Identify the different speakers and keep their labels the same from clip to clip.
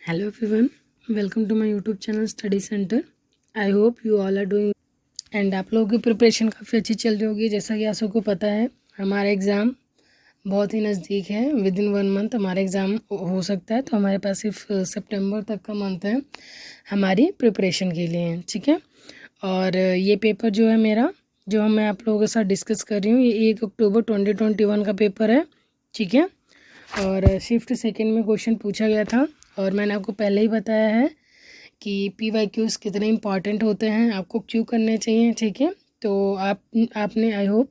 Speaker 1: Hello everyone, welcome to my YouTube channel Study Center. I hope you all are doing and आप लोगों की preparation काफ़ी अच्छी चल रही होगी। जैसा कि आप सबको पता है हमारा एग्ज़ाम बहुत ही नज़दीक है। विद इन 1 मंथ हमारा एग्ज़ाम हो सकता है, तो हमारे पास सिर्फ सितंबर तक का मंथ है हमारी प्रिपरेशन के लिए, ठीक है। और ये पेपर जो है मेरा, जो मैं आप लोगों के साथ डिस्कस कर रही हूँ, ये 1 अक्टूबर 2021 का पेपर है, ठीक है। और शिफ्ट सेकेंड में क्वेश्चन पूछा गया था और मैंने आपको पहले ही बताया है कि PYQs कितने इंपॉर्टेंट होते हैं, आपको क्यों करने चाहिए, ठीक है। तो आपने आई होप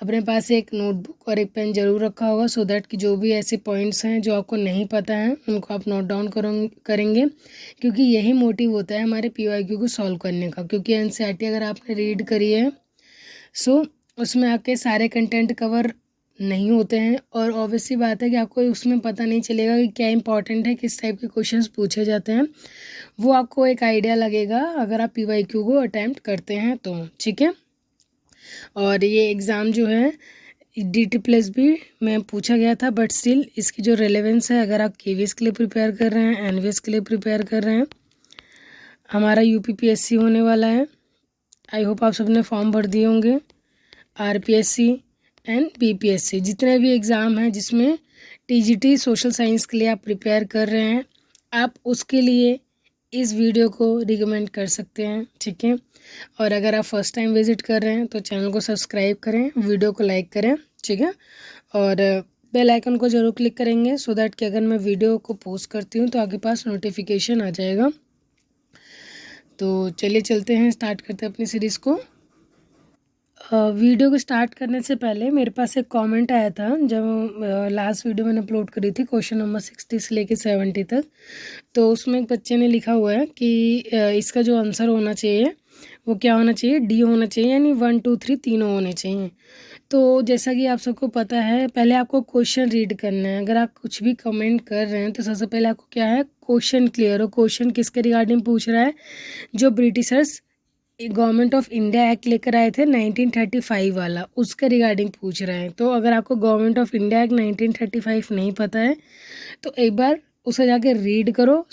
Speaker 1: अपने पास एक नोटबुक और एक पेन ज़रूर रखा होगा, सो दैट कि जो भी ऐसे पॉइंट्स हैं जो आपको नहीं पता है उनको आप नोट डाउन करेंगे, क्योंकि यही मोटिव होता है हमारे PYQ को सॉल्व करने का। क्योंकि NCERT अगर आपने रीड करी है सो उसमें आपके सारे कंटेंट कवर नहीं होते हैं, और ऑब्वियसली बात है कि आपको उसमें पता नहीं चलेगा कि क्या इंपॉर्टेंट है, किस टाइप के क्वेश्चंस पूछे जाते हैं। वो आपको एक आइडिया लगेगा अगर आप PYQ को अटैम्प्ट करते हैं तो, ठीक है। और ये एग्ज़ाम जो है DT+B में पूछा गया था, बट स्टिल इसकी जो रेलेवेंस है, अगर आप KVS के लिए प्रिपेयर कर रहे हैं, NVS के लिए प्रिपेयर कर रहे हैं, हमारा UPPSC होने वाला है। आई होप आप सबने फॉर्म भर दिए होंगे। RPSC एंड BPSC जितने भी एग्ज़ाम हैं जिसमें TGT सोशल साइंस के लिए आप प्रिपेयर कर रहे हैं, आप उसके लिए इस वीडियो को रिकमेंड कर सकते हैं, ठीक है। और अगर आप फर्स्ट टाइम विज़िट कर रहे हैं तो चैनल को सब्सक्राइब करें, वीडियो को लाइक करें, ठीक है। और बेल आइकन को ज़रूर क्लिक करेंगे, सो दैट कि अगर मैं वीडियो को पोस्ट करती हूँ तो आपके पास नोटिफिकेशन आ जाएगा। तो चलिए चलते हैं, स्टार्ट करते हैं अपनी सीरीज़ को। वीडियो को स्टार्ट करने से पहले मेरे पास एक कमेंट आया था, जब लास्ट वीडियो मैंने अपलोड करी थी क्वेश्चन नंबर 60 से लेके 70 तक। तो उसमें एक बच्चे ने लिखा हुआ है कि इसका जो आंसर होना चाहिए वो क्या होना चाहिए, D होना चाहिए, यानी 1 2 3 तीनों होने चाहिए। तो जैसा कि आप सबको पता है, पहले आपको क्वेश्चन रीड करना है। अगर आप कुछ भी कमेंट कर रहे हैं तो सबसे पहले आपको क्या है, क्वेश्चन क्लियर हो। क्वेश्चन किसके रिगार्डिंग पूछ रहा है, जो Britishers government of India act लेकर आए थे 1935 वाला, उसके रिगार्डिंग पूछ रहे हैं। तो अगर आपको गवर्नमेंट ऑफ इंडिया एक्ट 1935 नहीं पता है तो एक बार उसे जाके रीड करो,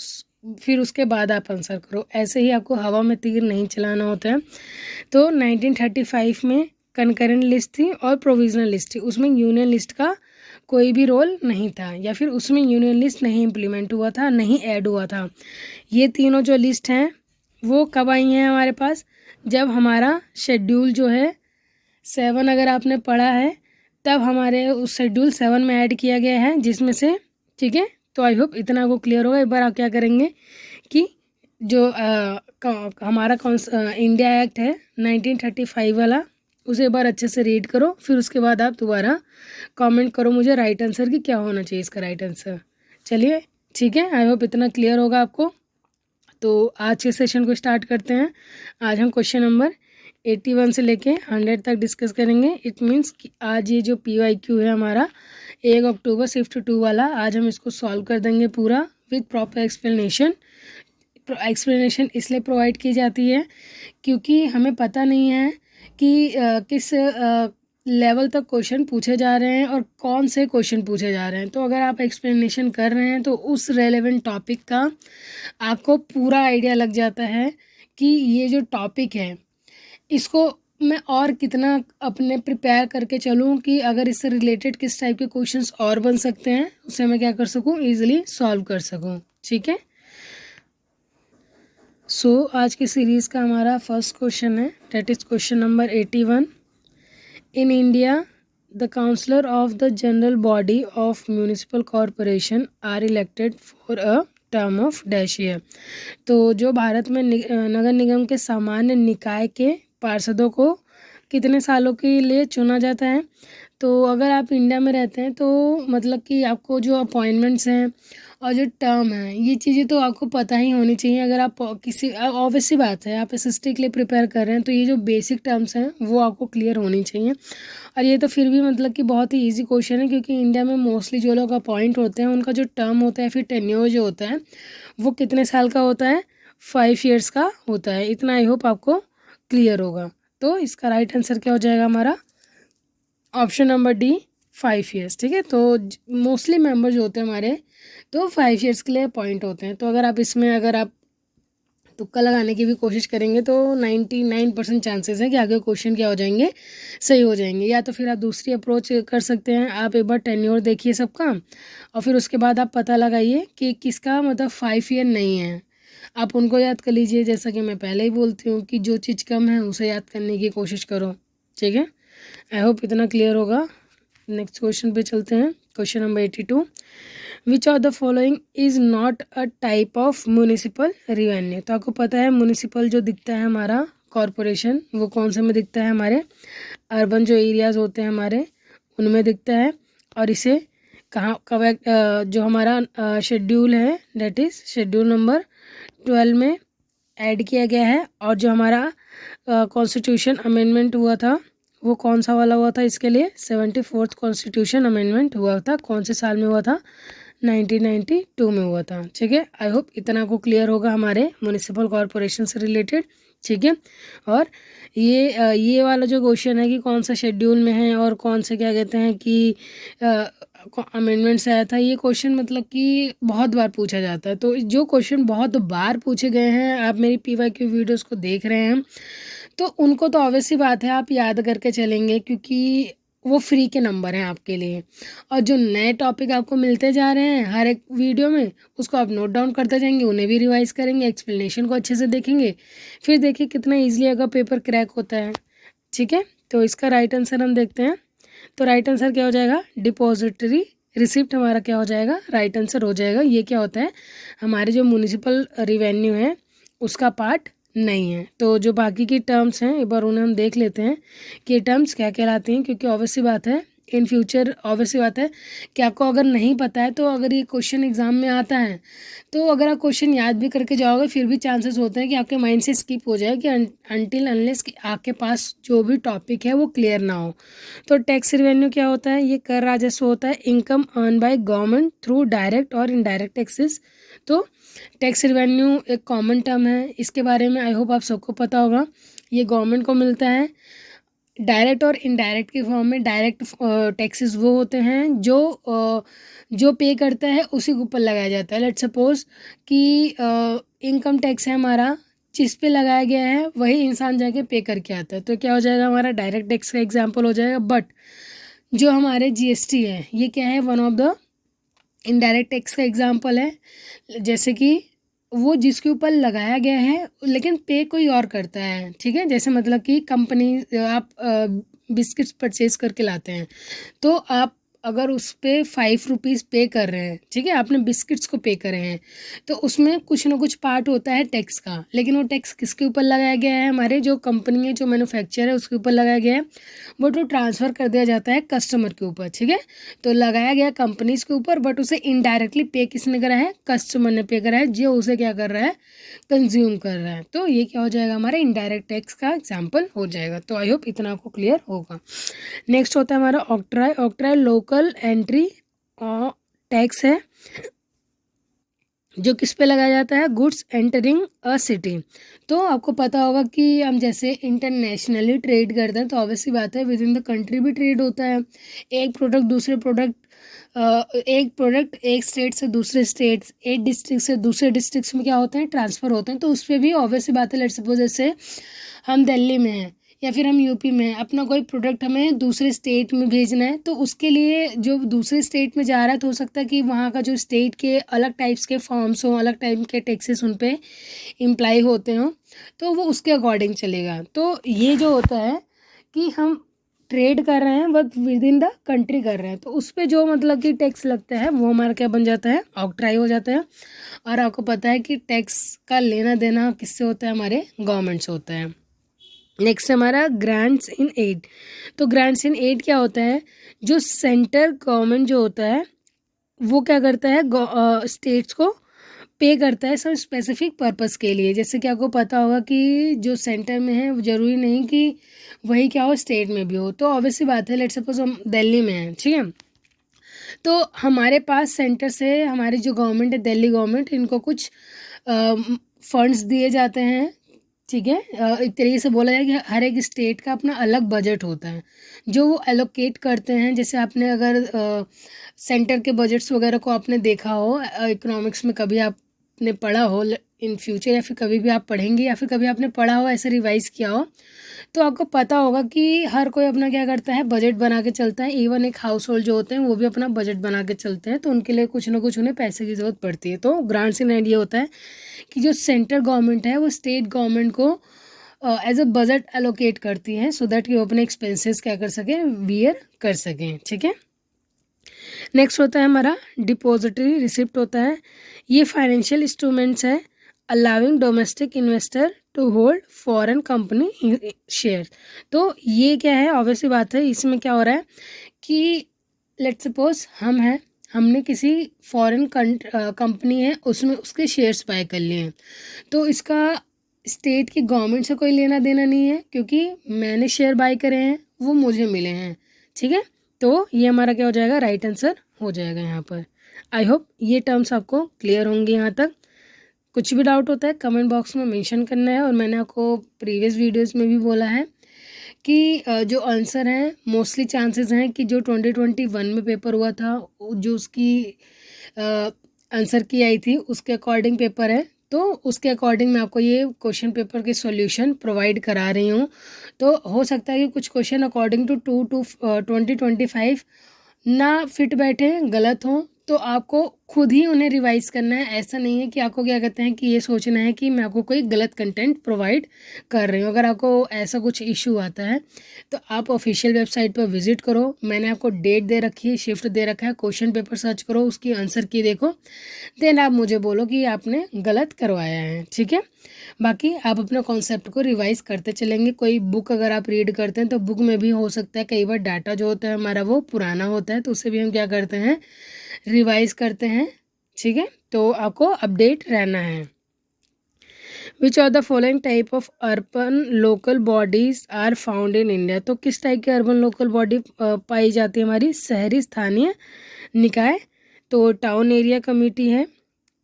Speaker 1: फिर उसके बाद आप आंसर करो। ऐसे ही आपको हवा में तीर नहीं चलाना होता है। तो 1935 में कंकरेंट लिस्ट थी और प्रोविजनल लिस्ट थी, उसमें यूनियन लिस्ट का कोई भी रोल नहीं था, या फिर उसमें यूनियन लिस्ट नहीं इम्प्लीमेंट हुआ था, नहीं ऐड हुआ था। ये तीनों जो लिस्ट हैं वो कब आई हैं हमारे पास, जब हमारा शेड्यूल जो है 7 अगर आपने पढ़ा है तब हमारे उस शेड्यूल 7 में ऐड किया गया है, जिसमें से, ठीक है। तो आई होप इतना को क्लियर होगा। एक बार आप क्या करेंगे कि जो हमारा इंडिया एक्ट है 1935 वाला, उसे एक बार अच्छे से रीड करो, फिर उसके बाद आप दोबारा कमेंट करो मुझे राइट आंसर की क्या होना चाहिए इसका राइट आंसर। चलिए ठीक है, आई होप इतना क्लियर होगा आपको। तो आज के सेशन को स्टार्ट करते हैं। आज हम क्वेश्चन नंबर 81 से लेके 100 तक डिस्कस करेंगे। इट मीन्स कि आज ये जो PYQ है हमारा 1 अक्टूबर शिफ्ट 2 वाला, आज हम इसको सॉल्व कर देंगे पूरा विद प्रॉपर एक्सप्लेनेशन। एक्सप्लेनेशन इसलिए प्रोवाइड की जाती है क्योंकि हमें पता नहीं है कि किस लेवल तक क्वेश्चन पूछे जा रहे हैं और कौन से क्वेश्चन पूछे जा रहे हैं। तो अगर आप एक्सप्लेनेशन कर रहे हैं तो उस रेलेवेंट टॉपिक का आपको पूरा आइडिया लग जाता है कि ये जो टॉपिक है इसको मैं और कितना अपने प्रिपेयर करके चलूँ कि अगर इससे रिलेटेड किस टाइप के क्वेश्चंस और बन सकते हैं, उसे मैं क्या कर सकूँ, ईजिली सॉल्व कर सकूँ, ठीक है। सो आज की सीरीज़ का हमारा फर्स्ट क्वेश्चन है, that is question number 81। In India the councillor of the general body of municipal corporation are elected for a term of dash year. तो जो भारत में नगर निगम के सामान्य निकाय के पार्षदों को कितने सालों के लिए चुना जाता है। तो अगर आप इंडिया में रहते हैं तो मतलब कि आपको जो अपॉइंटमेंट्स हैं और जो टर्म है, ये चीज़ें तो आपको पता ही होनी चाहिए। अगर आप किसी, ऑब्वियसली बात है, आप SST के लिए प्रिपेयर कर रहे हैं तो ये जो बेसिक टर्म्स हैं वो आपको क्लियर होनी चाहिए। और ये तो फिर भी मतलब कि बहुत ही ईजी क्वेश्चन है, क्योंकि इंडिया में मोस्टली जो लोग अपॉइंट होते हैं उनका जो टर्म होता है, फिर टेन्योर जो होता है वो कितने साल का होता है, 5 ईयर्स का होता है। इतना आई होप आपको क्लियर होगा। तो इसका राइट आंसर क्या हो जाएगा हमारा, ऑप्शन नंबर D, 5 ईयर्स, ठीक है। तो मोस्टली मेंबर जो होते हैं हमारे तो 5 ईयर्स के लिए अपॉइंट होते हैं। तो अगर आप इसमें अगर आप तुक्का लगाने की भी कोशिश करेंगे तो 99% चांसेस है कि आगे क्वेश्चन क्या हो जाएंगे, सही हो जाएंगे। या तो फिर आप दूसरी अप्रोच कर सकते हैं, आप एक बार टेन्योर देखिए सबका और फिर उसके बाद आप पता लगाइए कि किसका मतलब 5 ईयर नहीं है, आप उनको याद कर लीजिए। जैसा कि मैं पहले ही बोलती हूँ कि जो चीज़ कम है उसे याद करने की कोशिश करो, ठीक है। आई होप इतना क्लियर होगा। नेक्स्ट क्वेश्चन पे चलते हैं। Question number 82, which of the following is not a type of municipal revenue. तो आपको पता है म्यूनिसिपल जो दिखता है हमारा कॉरपोरेशन, वो कौन से में दिखता है, हमारे अर्बन जो एरियाज़ होते हैं हमारे उनमें दिखता है। और इसे कहाँ कब जो हमारा शेड्यूल है, डेट इज़ शेड्यूल नंबर 12 में ऐड किया गया है। और जो हमारा कॉन्स्टिट्यूशन अमेंडमेंट हुआ था वो कौन सा वाला हुआ था, इसके लिए 74th कॉन्स्टिट्यूशन अमेंडमेंट हुआ था, कौन से साल में हुआ था, 1992 में हुआ था, ठीक है। आई होप इतना को क्लियर होगा हमारे म्यूनिसिपल कॉरपोरेशन से रिलेटेड, ठीक है। और ये वाला जो क्वेश्चन है कि कौन सा शेड्यूल में है और कौन से क्या कहते हैं कि अमेंडमेंट्स आया था, ये क्वेश्चन मतलब कि बहुत बार पूछा जाता है। तो जो क्वेश्चन बहुत बार पूछे गए हैं, आप मेरी PYQ वीडियोस को देख रहे हैं तो उनको तो ऑब्वियस सी बात है आप याद करके चलेंगे, क्योंकि वो फ्री के नंबर हैं आपके लिए। और जो नए टॉपिक आपको मिलते जा रहे हैं हर एक वीडियो में, उसको आप नोट डाउन करते जाएंगे, उन्हें भी रिवाइज करेंगे, एक्सप्लेनेशन को अच्छे से देखेंगे, फिर देखिए कितना ईजिली अगर पेपर क्रैक होता है, ठीक है। तो इसका राइट आंसर हम देखते हैं। तो राइट आंसर क्या हो जाएगा, डिपॉजिटरी रिसिप्ट हमारा क्या हो जाएगा, राइट आंसर हो जाएगा। ये क्या होता है, हमारे जो म्यूनिसिपल रिवेन्यू है उसका पार्ट नहीं है। तो जो बाकी की टर्म्स हैं एक बार उन्हें हम देख लेते हैं कि ये टर्म्स क्या कहलाती हैं, क्योंकि ऑब्वियस सी बात है इन फ्यूचर, ऑब्वियस सी बात है कि आपको अगर नहीं पता है तो अगर ये क्वेश्चन एग्जाम में आता है तो अगर आप क्वेश्चन याद भी करके जाओगे फिर भी चांसेस होते हैं कि आपके माइंड से स्किप हो जाए कि अनटिल अनलेस कि आपके पास जो भी टॉपिक है वो क्लियर ना हो। तो टैक्स रिवेन्यू क्या होता है, ये कर राजस्व होता है, income earn by government through direct और इनडायरेक्ट टैक्सेस। तो टैक्स रिवेन्यू एक कॉमन टर्म है, इसके बारे में आई होप आप सबको पता होगा। ये गवर्नमेंट को मिलता है डायरेक्ट और इनडायरेक्ट के फॉर्म में। डायरेक्ट टैक्सेस वो होते हैं जो पे करता है उसी के ऊपर लगाया जाता है। लेट्स सपोज कि इनकम टैक्स है हमारा, जिस पे लगाया गया है वही इंसान जाके पे करके आता है, तो क्या हो जाएगा, हमारा डायरेक्ट टैक्स का एग्जाम्पल हो जाएगा। बट जो हमारे GST है ये क्या है, one of the indirect tax का एग्जाम्पल है। जैसे कि वो जिसके ऊपर लगाया गया है लेकिन पे कोई और करता है, ठीक है। जैसे मतलब कि कंपनी, आप बिस्किट्स परचेज करके लाते हैं तो आप अगर उस पर 5 रुपीज़ पे कर रहे हैं, ठीक है, आपने बिस्किट्स को पे करे हैं, तो उसमें कुछ ना कुछ पार्ट होता है टैक्स का। लेकिन वो टैक्स किसके ऊपर लगाया गया है, हमारे जो कंपनी है, जो मैन्युफैक्चर है उसके ऊपर लगाया गया है। वो तो ट्रांसफ़र कर दिया जाता है कस्टमर के ऊपर, ठीक है। तो लगाया गया कंपनीज के ऊपर, बट उसे इनडायरेक्टली पे किसने करा है, कस्टमर ने पे करा है, जो उसे क्या कर रहा है, कंज्यूम कर रहा है। तो ये क्या हो जाएगा, हमारा इनडायरेक्ट टैक्स का एग्जाम्पल हो जाएगा। तो आई होप इतना आपको क्लियर होगा। नेक्स्ट होता है हमारा octroi. Octroi local entry tax है जो किस पे लगाया जाता है, गुड्स एंटरिंग अ सिटी। तो आपको पता होगा कि हम जैसे इंटरनेशनली ट्रेड करते हैं तो ऑब्वियसली बात है विद इन द कंट्री भी ट्रेड होता है। एक प्रोडक्ट दूसरे प्रोडक्ट एक स्टेट से दूसरे स्टेट्स, एक डिस्ट्रिक्ट से दूसरे डिस्ट्रिक्ट्स में क्या होते हैं, ट्रांसफ़र होते हैं। तो उस पर भी ऑब्वियसली बात है, लेट्स सपोज जैसे हम दिल्ली में हैं या फिर हम यूपी में हैं, अपना कोई प्रोडक्ट हमें दूसरे स्टेट में भेजना है, तो उसके लिए जो दूसरे स्टेट में जा रहा है तो हो सकता है कि वहाँ का जो स्टेट के अलग टाइप्स के फॉर्म्स हों, अलग टाइप के टैक्सेस उन पर इम्प्लाई होते हों, तो वो उसके अकॉर्डिंग चलेगा। तो ये जो होता है कि हम ट्रेड कर रहे हैं but with in the country कर रहे हैं, तो उस पर जो मतलब कि टैक्स लगता है वो हमारा क्या बन जाता है, ऑक्ट्राई हो जाता है। और आपको पता है कि टैक्स का लेना देना किससे होता है, हमारे गवर्नमेंट से होता है। नेक्स्ट हमारा ग्रांट्स इन एड। तो ग्रांट्स इन एड क्या होता है, जो सेंटर गवर्नमेंट जो होता है वो क्या करता है, स्टेट्स को पे करता है सब स्पेसिफिक पर्पस के लिए। जैसे कि आपको पता होगा कि जो सेंटर में है वो ज़रूरी नहीं कि वही क्या हो, स्टेट में भी हो। तो ऑब्वियसली बात है, लेट्स सपोज हम दिल्ली में हैं, ठीक है, तो हमारे पास सेंटर से हमारी जो गवर्नमेंट है, दिल्ली गवर्नमेंट, इनको कुछ फंड्स दिए जाते हैं ठीक है। एक तरीके से बोला जाए कि हर एक स्टेट का अपना अलग बजट होता है जो वो एलोकेट करते हैं। जैसे आपने अगर सेंटर के बजट्स वगैरह को आपने देखा हो इकोनॉमिक्स में, कभी आपने पढ़ा हो इन फ्यूचर, या फिर कभी भी आप पढ़ेंगे, या फिर कभी आपने पढ़ा हो ऐसे रिवाइज किया हो, तो आपको पता होगा कि हर कोई अपना क्या करता है, बजट बना के चलता है। इवन एक हाउस होल्ड जो होते हैं वो भी अपना बजट बना के चलते हैं, तो उनके लिए कुछ ना कुछ उन्हें पैसे की ज़रूरत पड़ती है। तो ग्रांट्स इन एंड ये होता है कि जो सेंट्रल गवर्नमेंट है वो स्टेट गवर्नमेंट को एज अ बजट एलोकेट करती है, सो दैट कि वो अपने एक्सपेंसेस क्या कर सकें, वियर कर सकें। ठीक है। नेक्स्ट होता है हमारा डिपॉजिटरी रिसिप्ट होता है। ये फाइनेंशियल इंस्ट्रूमेंट्स है allowing domestic investor to hold foreign company share. तो ये क्या है, ऑब्वियसली बात है, इसमें क्या हो रहा है कि लेट्स सपोज हम हैं, हमने किसी फॉरेन कंपनी है उसमें उसके शेयर्स बाय कर लिए हैं, तो इसका स्टेट की गवर्नमेंट से कोई लेना देना नहीं है, क्योंकि मैंने शेयर बाय करे हैं, वो मुझे मिले हैं। ठीक है। तो ये हमारा क्या हो जाएगा, राइट आंसर हो जाएगा यहाँ पर। आई होप ये टर्म्स आपको क्लियर होंगे यहाँ तक। कुछ भी डाउट होता है कमेंट बॉक्स में मेंशन करना है। और मैंने आपको प्रीवियस वीडियोस में भी बोला है कि जो आंसर हैं मोस्टली चांसेस हैं कि जो 2021 में पेपर हुआ था, जो उसकी आंसर की आई थी उसके अकॉर्डिंग पेपर है, तो उसके अकॉर्डिंग मैं आपको ये क्वेश्चन पेपर के सॉल्यूशन प्रोवाइड करा रही हूँ। तो हो सकता है कि कुछ क्वेश्चन अकॉर्डिंग टू 2025 ना फिट बैठे, गलत हों, तो आपको खुद ही उन्हें रिवाइज करना है। ऐसा नहीं है कि आपको क्या कहते हैं कि ये सोचना है कि मैं आपको कोई गलत कंटेंट प्रोवाइड कर रही हूँ। अगर आपको ऐसा कुछ इशू आता है तो आप ऑफिशियल वेबसाइट पर विजिट करो, मैंने आपको डेट दे रखी है, शिफ्ट दे रखा है, क्वेश्चन पेपर सर्च करो, उसकी आंसर की देखो, देन आप मुझे बोलो कि आपने गलत करवाया है। ठीक है। बाकी आप अपने कॉन्सेप्ट को रिवाइज करते चलेंगे। कोई बुक अगर आप रीड करते हैं तो बुक में भी हो सकता है कई बार डाटा जो होता है हमारा वो पुराना होता है, तो उसे भी हम क्या करते हैं, रिवाइज करते हैं। ठीक है। तो आपको अपडेट रहना है। Which are the following type of urban local bodies are found in India. तो किस टाइप की अर्बन लोकल बॉडी पाई जाती है हमारी, शहरी स्थानीय निकाय, तो टाउन एरिया कमेटी है,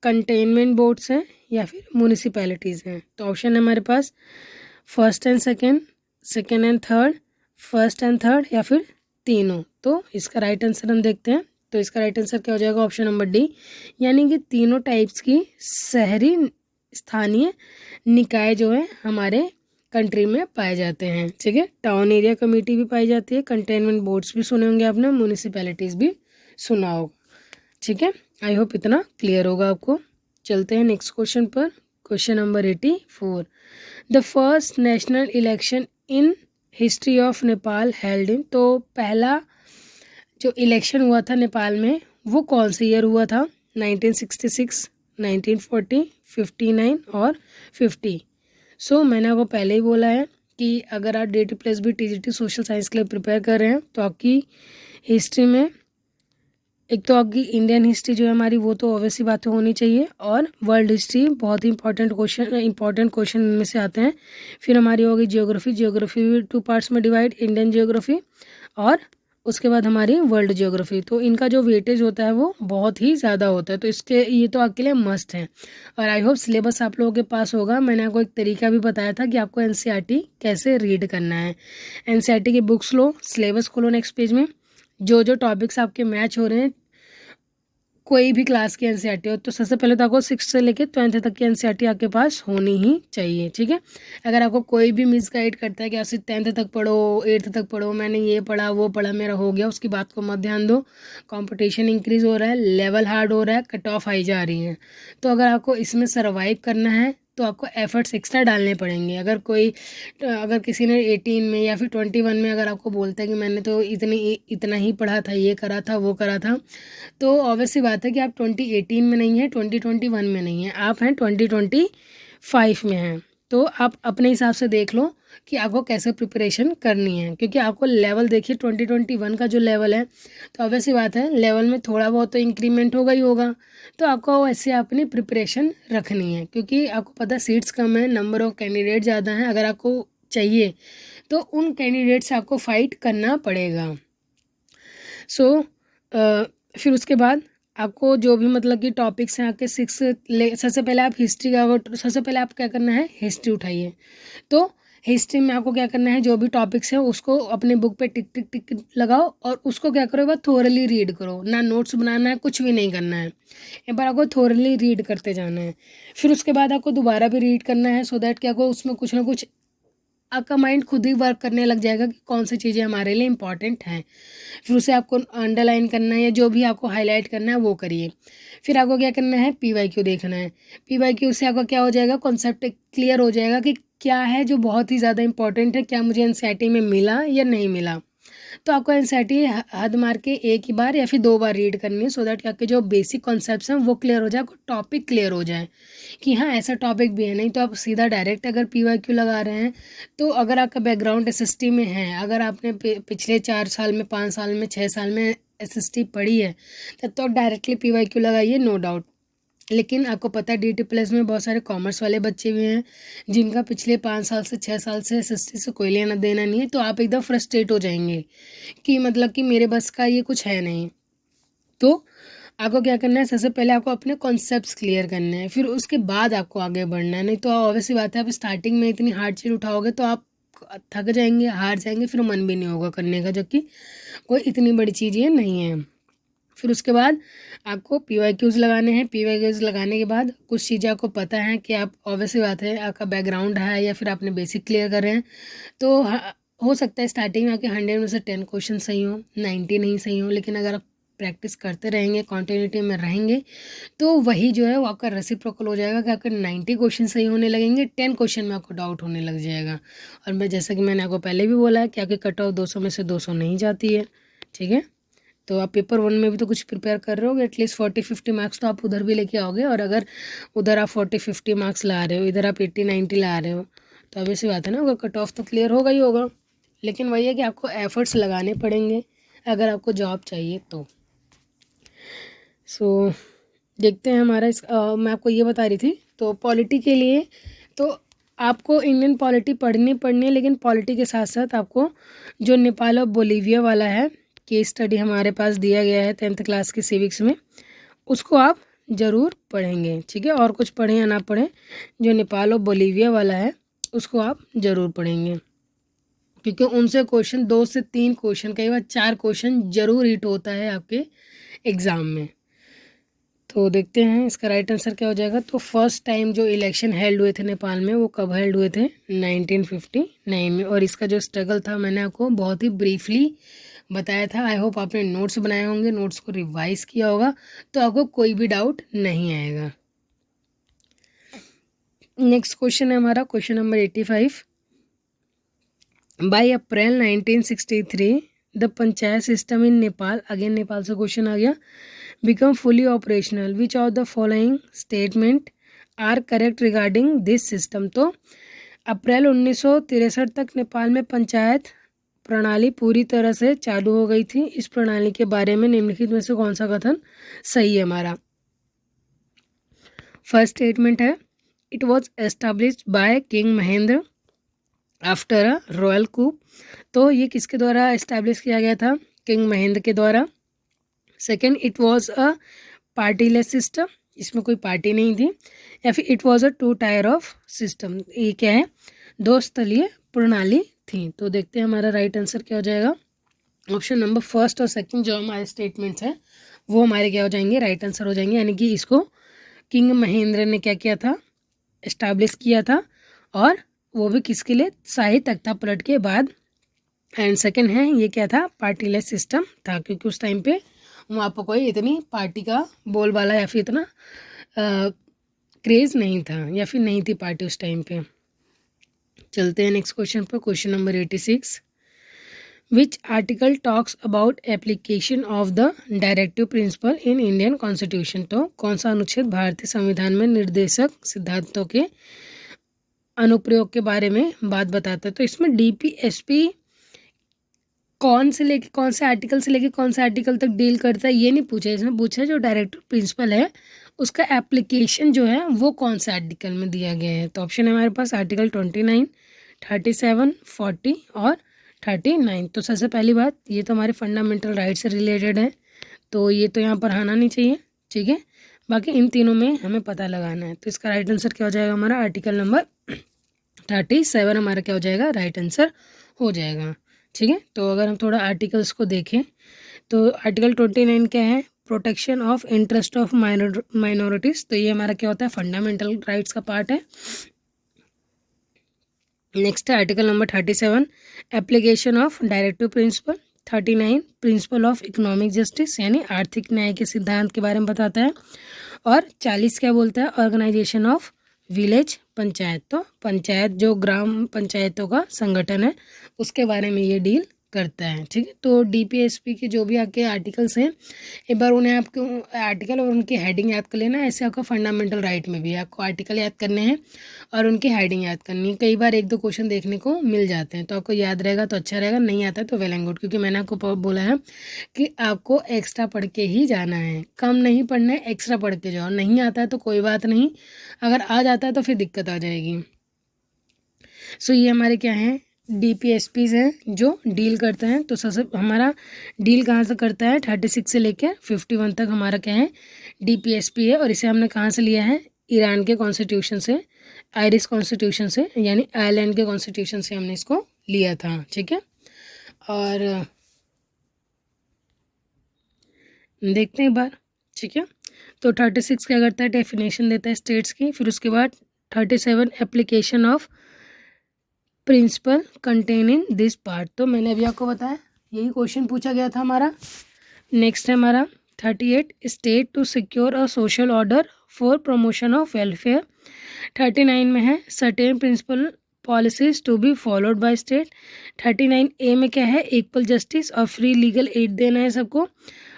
Speaker 1: कंटेनमेंट बोर्ड्स हैं, या फिर म्यूनिसिपैलिटीज़ हैं। तो ऑप्शन है हमारे पास first and second, second and third, first and third, या फिर तीनों। तो इसका राइट आंसर हम देखते हैं। तो इसका राइट आंसर क्या हो जाएगा, ऑप्शन नंबर डी, यानी कि तीनों टाइप्स की शहरी स्थानीय निकाय जो है हमारे कंट्री में पाए जाते हैं। ठीक है। टाउन एरिया कमेटी भी पाई जाती है, कंटेनमेंट बोर्ड्स भी सुने होंगे आपने, म्यूनिसिपैलिटीज़ भी सुना होगा। ठीक है। आई होप इतना क्लियर होगा आपको। चलते हैं नेक्स्ट क्वेश्चन पर। Question number 84, the first national election in history of Nepal held in. तो पहला जो इलेक्शन हुआ था नेपाल में वो कौन से ईयर हुआ था, 1966, 1940, 59 और 50। सो मैंने आपको पहले ही बोला है कि अगर आप DT प्लस भी TGT सोशल साइंस के लिए प्रिपेयर कर रहे हैं तो आपकी हिस्ट्री में एक तो आपकी इंडियन हिस्ट्री जो है हमारी वो तो ऑब्वियसली बातें होनी चाहिए, और वर्ल्ड हिस्ट्री बहुत ही इंपॉर्टेंट क्वेश्चन इनमें से आते हैं। फिर हमारी होगी जियोग्राफी, जियोग्राफी भी 2 पार्ट्स में डिवाइड, इंडियन जियोग्राफी और उसके बाद हमारी वर्ल्ड जियोग्राफी। तो इनका जो वेटेज होता है वो बहुत ही ज़्यादा होता है, तो इसके ये तो आपके लिए मस्ट है। और आई होप सिलेबस आप लोगों के पास होगा। मैंने आपको एक तरीका भी बताया था कि आपको NCERT कैसे रीड करना है। NCERT की बुक्स लो, सिलेबस खोलो, नेक्स्ट पेज में जो जो टॉपिक्स आपके मैच हो रहे हैं, कोई भी क्लास की NCERT हो, तो सबसे पहले तो आपको 6th से लेकर 12th तक की NCERT आपके पास होनी ही चाहिए। ठीक है। अगर आपको कोई भी मिस गाइड करता है कि आप सिर्फ 10th तक पढ़ो, 8th तक पढ़ो, मैंने ये पढ़ा वो पढ़ा मेरा हो गया, उसकी बात को मत ध्यान दो। कंपटीशन इंक्रीज़ हो रहा है, लेवल हार्ड हो रहा है, कट ऑफ आई जा रही है, तो अगर आपको इसमें सर्वाइव करना है तो आपको एफर्ट्स एक्स्ट्रा डालने पड़ेंगे। अगर किसी ने 18 में या फिर 21 में अगर आपको बोलता है कि मैंने तो इतना ही पढ़ा था, ये करा था, वो करा था, तो ऑब्वियसली बात है कि आप 2018 में नहीं हैं, 2021 में नहीं हैं, आप हैं 2025 में हैं। तो आप अपने हिसाब से देख लो कि आपको कैसे प्रिपरेशन करनी है, क्योंकि आपको लेवल देखिए 2021 का जो लेवल है, तो ऑब्वियसली बात है लेवल में थोड़ा बहुत तो इंक्रीमेंट होगा ही होगा। तो आपको वैसे अपनी प्रिपरेशन रखनी है, क्योंकि आपको पता सीट्स कम है, नंबर ऑफ कैंडिडेट ज़्यादा हैं। अगर आपको चाहिए तो उन कैंडिडेट से आपको फाइट करना पड़ेगा। सो फिर उसके बाद आपको जो भी मतलब कि टॉपिक्स हैं आपके सबसे पहले आप हिस्ट्री का, सबसे पहले आप क्या करना है, हिस्ट्री उठाइए। तो हिस्ट्री में आपको क्या करना है, जो भी टॉपिक्स हैं उसको अपने बुक पे टिक टिक टिक लगाओ और उसको क्या करो, एक बार थोरली रीड करो, ना नोट्स बनाना है, कुछ भी नहीं करना है, एक बार आपको थोरली रीड करते जाना है। फिर उसके बाद आपको दोबारा भी रीड करना है, सो दैट कि आपको उसमें कुछ ना कुछ आपका माइंड खुद ही वर्क करने लग जाएगा कि कौन सी चीज़ें हमारे लिए इंपॉर्टेंट हैं। फिर उसे आपको अंडरलाइन करना है या जो भी आपको हाईलाइट करना है वो करिए। फिर आपको क्या करना है, PYQ देखना है। PYQ से आपका क्या हो जाएगा, कॉन्सेप्ट क्लियर हो जाएगा कि क्या है जो बहुत ही ज़्यादा इंपॉर्टेंट है, क्या मुझे एनसीईआरटी में मिला या नहीं मिला। तो आपको एनसीईआरटी हद मार के एक ही बार या फिर 2 बार रीड करनी है, सो दैट आपके जो बेसिक कॉन्सेप्ट्स हैं वो क्लियर हो जाए, आपको टॉपिक क्लियर हो जाए कि हाँ ऐसा टॉपिक भी है। नहीं तो आप सीधा डायरेक्ट अगर PYQ लगा रहे हैं, तो अगर आपका बैकग्राउंड SST में है, अगर आपने पिछले 4 साल में, 5 साल में, 6 साल में SST पढ़ी है, तब तो डायरेक्टली PYQ लगाइए, नो डाउट। लेकिन आपको पता है DT प्लस में बहुत सारे कॉमर्स वाले बच्चे भी हैं जिनका पिछले 5 साल से 6 साल से SST से कोई लेना देना नहीं है, तो आप एकदम फ्रस्ट्रेट हो जाएंगे कि मतलब कि मेरे बस का ये कुछ है नहीं। तो आपको क्या करना है, सबसे पहले आपको अपने कॉन्सेप्ट्स क्लियर करने हैं, फिर उसके बाद आपको आगे बढ़ना है। नहीं तो ऑब्वियसली बात है, आप स्टार्टिंग में इतनी हार्ड चीज़ उठाओगे तो आप थक जाएंगे, हार जाएंगे, फिर मन भी नहीं होगा करने का, जबकि कोई इतनी बड़ी चीज़ ये नहीं है। फिर उसके बाद आपको PYQs लगाने हैं। PYQs लगाने के बाद कुछ चीज़ें आपको पता है कि आप, ऑब्वियसली बात है, आपका बैकग्राउंड है या फिर आपने बेसिक क्लियर कर रहे हैं, तो हो सकता है स्टार्टिंग में आपके 100 में से 10 क्वेश्चन सही हो, 90 नहीं सही हो, लेकिन अगर आप प्रैक्टिस करते रहेंगे, कॉन्टिन्यूटी में रहेंगे, तो वही जो है वो आपका रेसिप्रोकल हो जाएगा कि आपके 90 क्वेश्चन सही होने लगेंगे, 10 क्वेश्चन में आपको डाउट होने लग जाएगा। और मैं जैसा कि मैंने आपको पहले भी बोला है कि आपकी कट ऑफ 200 में से 200 नहीं जाती है, ठीक है। तो आप पेपर 1 में भी तो कुछ प्रिपेयर कर रहे होगे, एटलीस्ट 40-50 मार्क्स तो आप उधर भी लेके आओगे। और अगर उधर आप 40-50 मार्क्स ला रहे हो, इधर आप 80-90 ला रहे हो, तो अब ऐसी बात है ना, होगा कट ऑफ तो क्लियर होगा ही होगा। लेकिन वही है कि आपको एफर्ट्स लगाने पड़ेंगे अगर आपको जॉब चाहिए तो। सो देखते हैं हमारा मैं आपको ये बता रही थी, तो पॉलिटी के लिए तो आपको इंडियन पॉलिटी पढ़नी है, लेकिन पॉलिटी के साथ साथ आपको जो नेपाल और बोलीविया वाला है केस स्टडी हमारे पास दिया गया है 10th क्लास की सिविक्स में, उसको आप ज़रूर पढ़ेंगे, ठीक है। और कुछ पढ़ें या ना पढ़ें, जो नेपाल और बोलीविया वाला है उसको आप ज़रूर पढ़ेंगे, क्योंकि उनसे क्वेश्चन 2 से 3 क्वेश्चन, कई बार 4 क्वेश्चन ज़रूर हिट होता है आपके एग्ज़ाम में। तो देखते हैं इसका राइट आंसर क्या हो जाएगा। तो फर्स्ट टाइम जो इलेक्शन हेल्ड हुए थे नेपाल में, वो कब हेल्ड हुए थे, 1959 में। और इसका जो स्ट्रगल था मैंने आपको बहुत ही ब्रीफली बताया था। आई होप आपने नोट्स बनाए होंगे, नोट्स को रिवाइज किया होगा, तो आपको कोई भी डाउट नहीं आएगा। नेक्स्ट क्वेश्चन है हमारा question number 85। By April 1963 the panchayat system in Nepal, again Nepal से क्वेश्चन आ गया, become fully operational, which of the following statement are correct regarding this system. तो अप्रैल 1963 तक नेपाल में पंचायत प्रणाली पूरी तरह से चालू हो गई थी। इस प्रणाली के बारे में निम्नलिखित में से कौन सा कथन सही है हमारा। फर्स्ट स्टेटमेंट है, it was established by king Mahendra after a royal coup. तो ये किसके द्वारा एस्टैब्लिश किया गया था, किंग महेंद्र के द्वारा। Second, it was a partyless system, इसमें कोई पार्टी नहीं थी। या फिर it was a 2 tier of system, ये क्या है, 2 स्तरीय प्रणाली थी। तो देखते हैं हमारा राइट आंसर क्या हो जाएगा। ऑप्शन नंबर फर्स्ट और सेकंड जो हमारे स्टेटमेंट्स हैं वो हमारे क्या हो जाएंगे, राइट आंसर हो जाएंगे। यानी कि इसको किंग महेंद्र ने क्या किया था, एस्टैब्लिश किया था, और वो भी किसके लिए, शाही तख्ता पलट के बाद। एंड सेकंड है ये क्या था, पार्टीलेस सिस्टम था, क्योंकि उस टाइम पे वहाँ पर कोई इतनी पार्टी का बोलबाला या फिर इतना क्रेज़ नहीं था, या फिर नहीं थी पार्टी उस टाइम पे। चलते हैं नेक्स्ट क्वेश्चन पर, question number 86। Which article talks about application of the directive principle in Indian constitution. तो कौन सा अनुच्छेद भारतीय संविधान में निर्देशक सिद्धांतों के अनुप्रयोग के बारे में बात बताता है। तो इसमें DPSP कौन से आर्टिकल से लेके कौन से आर्टिकल तक डील करता है ये नहीं पूछा, इसमें पूछा जो डायरेक्टिव प्रिंसिपल है उसका एप्लीकेशन जो है वो कौन से आर्टिकल में दिया गया है। तो ऑप्शन है हमारे पास आर्टिकल 29, 37, 40 और 39। तो सबसे पहली बात, ये तो हमारे फंडामेंटल राइट से रिलेटेड है, तो ये तो यहाँ पर आना नहीं चाहिए। ठीक है। बाकी इन तीनों में हमें पता लगाना है। तो इसका राइट आंसर क्या हो जाएगा हमारा, आर्टिकल नंबर 37 हमारा क्या हो जाएगा, राइट आंसर हो जाएगा। ठीक है। तो अगर हम थोड़ा आर्टिकल्स को देखें तो आर्टिकल 29 क्या है, protection of interest of minorities. तो ये हमारा क्या होता है, फंडामेंटल राइट्स का पार्ट है। नेक्स्ट है article number 37 application of directive principle. 39 principle of economic justice यानी आर्थिक न्याय के सिद्धांत के बारे में बताता है। और 40 क्या बोलता है, ऑर्गेनाइजेशन ऑफ विलेज पंचायत। तो पंचायत जो ग्राम पंचायतों का संगठन है उसके बारे में ये डील करता है। ठीक है। तो डीपीएसपी के जो भी आपके आर्टिकल्स हैं एक बार उन्हें आपको आर्टिकल और उनकी हेडिंग याद कर लेना। ऐसे आपका फंडामेंटल राइट में भी आपको आर्टिकल याद करने हैं और उनकी हेडिंग याद करनी है। कई बार एक दो क्वेश्चन देखने को मिल जाते हैं तो आपको याद रहेगा तो अच्छा रहेगा, नहीं आता है तो वेल एंड गुड, क्योंकि मैंने आपको बोला है कि आपको एक्स्ट्रा पढ़ के ही जाना है, कम नहीं पढ़ना है, एक्स्ट्रा पढ़ के जाओ। नहीं आता है तो कोई बात नहीं, अगर आ जाता है तो फिर दिक्कत आ जाएगी। सो ये हमारे क्या हैं, डीपीएसपीज हैं जो डील करते हैं। तो सबसे हमारा डील कहाँ से करता है, 36 से लेकर 51 तक हमारा क्या है, डीपीएसपी है। और इसे हमने कहाँ से लिया है, ईरान के कॉन्स्टिट्यूशन से, आयरिश कॉन्स्टिट्यूशन से, यानी आयरलैंड के कॉन्स्टिट्यूशन से हमने इसको लिया था। ठीक है। और देखते हैं एक बार। ठीक है। तो 36 क्या करता है, डेफिनेशन देता है स्टेट्स की। फिर उसके बाद 37 application of principle containing this part. तो मैंने अभी आपको बताया यही क्वेश्चन पूछा गया था हमारा। नेक्स्ट है हमारा 38 state to secure a social order for promotion of welfare. 39 में है certain principle policies to be followed by state. 39 A में क्या है, इक्वल जस्टिस और फ्री लीगल एड देना है सबको।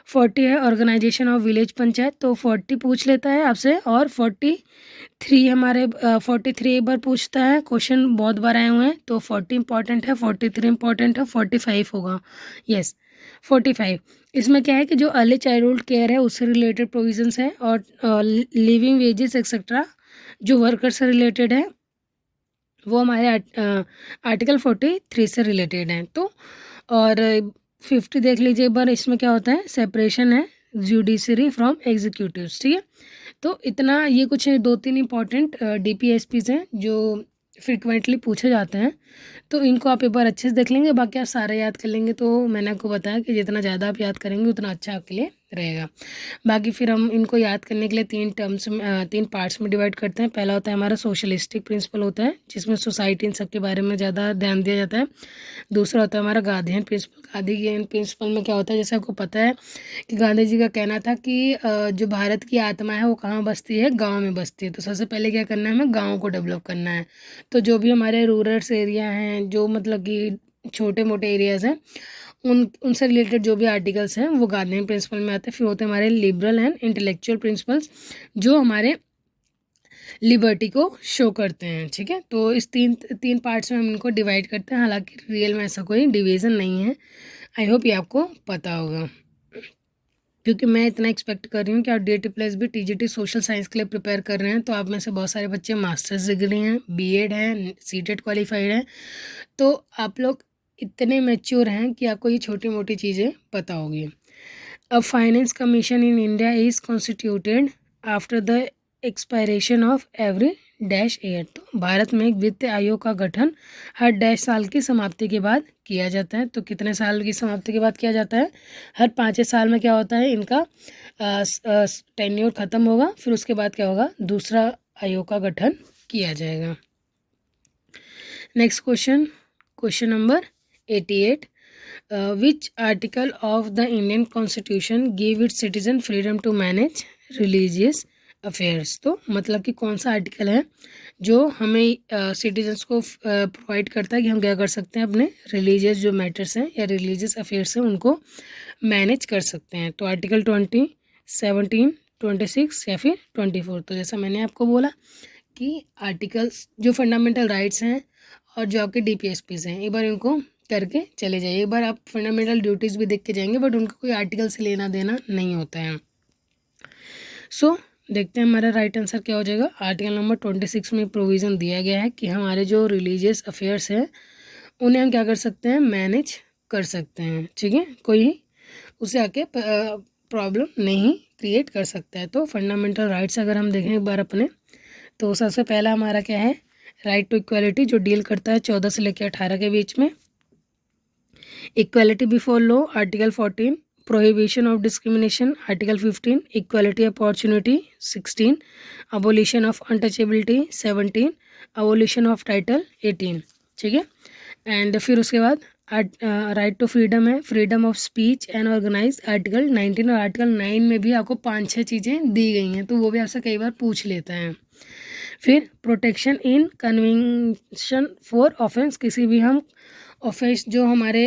Speaker 1: 40 है ऑर्गेनाइजेशन ऑफ विलेज पंचायत। तो 40 पूछ लेता है आपसे। और 43 हमारे 43 एक बार पूछता है, क्वेश्चन बहुत बार आए हुए हैं। तो 40 इंपॉर्टेंट है, 43 इंपॉर्टेंट है, 45 होगा। यस 45। इसमें क्या है कि जो अर्ली चाइल्डहुड केयर है उससे रिलेटेड प्रोविजंस हैं और लिविंग वेजेस एक्सेट्रा जो वर्कर से रिलेटेड है वो हमारे आर्टिकल 43 से रिलेटेड हैं। तो और 50 देख लीजिए एक बार, इसमें क्या होता है, सेपरेशन है जुडिशरी फ्रॉम एग्जीक्यूटिव्स। ठीक है। तो इतना ये कुछ 2-3 इंपॉर्टेंट डीपीएसपीज हैं जो फ्रिक्वेंटली पूछे जाते हैं। तो इनको आप एक बार अच्छे से देख लेंगे, बाकी आप सारे याद कर लेंगे। तो मैंने आपको बताया कि जितना ज़्यादा आप याद करेंगे उतना अच्छा आपके लिए रहेगा। बाकी फिर हम इनको याद करने के लिए 3 पार्ट्स में डिवाइड करते हैं। पहला होता है हमारा सोशलिस्टिक प्रिंसिपल होता है जिसमें सोसाइटी इन सब के बारे में ज़्यादा ध्यान दिया जाता है। दूसरा होता है हमारा गांधीयन प्रिंसिपल। गांधीयन प्रिंसिपल में क्या होता है, जैसे आपको पता है कि गांधी जी का कहना था कि जो भारत की आत्मा है वो कहाँ बसती है, गाँव में बसती है। तो सबसे पहले क्या करना है, हमें गाँव को डेवलप करना है। तो जो भी हमारे रूरल्स एरिया हैं, जो मतलब कि छोटे मोटे एरियाज़ हैं, उनसे रिलेटेड जो भी आर्टिकल्स हैं वो गांधीयन प्रिंसिपल में आते हैं। फिर होते हैं हमारे लिबरल एंड इंटेलेक्चुअल प्रिंसिपल्स जो हमारे लिबर्टी को शो करते हैं। ठीक है। तो इस तीन पार्ट्स में हम इनको डिवाइड करते हैं। हालांकि रियल में ऐसा कोई डिवीज़न नहीं है। आई होप ये आपको पता होगा, क्योंकि मैं इतना एक्सपेक्ट कर रही हूँ कि आप DAT+ भी TGT सोशल साइंस के लिए प्रिपेयर कर रहे हैं। तो आप में से बहुत सारे बच्चे मास्टर्स डिग्री हैं, BEd हैं, CTET क्वालिफाइड हैं। तो आप लोग इतने मैच्योर हैं कि आपको ये छोटी मोटी चीज़ें पता होगी। अब finance commission in India is constituted after the expiration of every dash year. तो भारत में एक वित्त आयोग का गठन हर डैश साल की समाप्ति के बाद किया जाता है। तो कितने साल की समाप्ति के बाद किया जाता है, हर 5 साल में क्या होता है, इनका टेन्योर ख़त्म होगा। फिर उसके बाद क्या होगा, दूसरा आयोग का गठन किया जाएगा। Next question number 88 which article of the Indian constitution give its citizen freedom to manage religious affairs. तो मतलब कि कौन सा आर्टिकल है जो हमें सिटीजन्स को प्रोवाइड करता है कि हम क्या कर सकते हैं, अपने रिलीजियस जो मैटर्स हैं या रिलीजियस अफेयर्स हैं उनको मैनेज कर सकते हैं। तो आर्टिकल 20, 17, 26 या फिर 24। तो जैसा मैंने आपको बोला कि आर्टिकल्स जो फंडामेंटल राइट्स हैं और जो आपके DPSPs हैं एक बार इनको करके चले जाइए। एक बार आप फंडामेंटल ड्यूटीज़ भी देख के जाएंगे बट उनका कोई आर्टिकल से लेना देना नहीं होता है। सो देखते हैं हमारा राइट आंसर क्या हो जाएगा। आर्टिकल नंबर 26 में प्रोविज़न दिया गया है कि हमारे जो रिलीजियस अफेयर्स हैं उन्हें हम क्या कर सकते हैं, मैनेज कर सकते हैं। ठीक है, कोई उसे आके प्रॉब्लम नहीं क्रिएट कर सकता है। तो फंडामेंटल राइट्स अगर हम देखें एक बार अपने, तो सबसे पहला हमारा क्या है, राइट टू इक्वालिटी, जो डील करता है 14 से लेकर 18 के बीच में। Equality before law article 14, prohibition of discrimination article 15, equality opportunity 16, abolition of untouchability 17, abolition of title 18, ठीक है। एंड फिर उसके बाद राइट टू फ्रीडम है, freedom of speech and organize article 19, और आर्टिकल 9 में भी आपको 5-6 चीज़ें दी गई हैं, तो वो भी आपसे कई बार पूछ लेता है। फिर protection in convention for offence, किसी भी हम ऑफेंस जो हमारे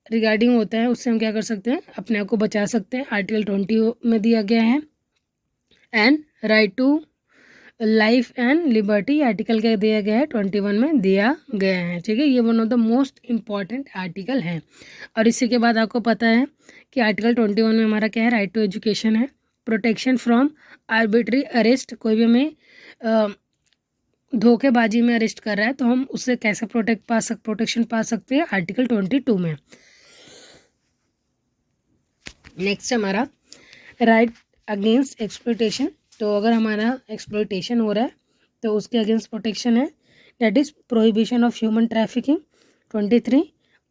Speaker 1: रिगार्डिंग होता है उससे हम क्या कर सकते हैं, अपने आप को बचा सकते हैं, आर्टिकल 20 में दिया गया है। And right to life and liberty article क्या दिया गया है, 21 में दिया गया है, ठीक है। ये one of the most important article है। और इसी के बाद आपको पता है कि आर्टिकल 21 में हमारा क्या है, राइट टू एजुकेशन है, प्रोटेक्शन फ्रॉम आर्बिट्री अरेस्ट, कोई भी हमें धोखेबाजी में अरेस्ट कर रहा है तो हम उससे कैसे प्रोटेक्शन पा सकते हैं, आर्टिकल 22 में। नेक्स्ट हमारा राइट अगेंस्ट एक्सप्लॉयटेशन, तो अगर हमारा एक्सप्लॉयटेशन हो रहा है तो उसके अगेंस्ट प्रोटेक्शन है, that is prohibition of human trafficking 23,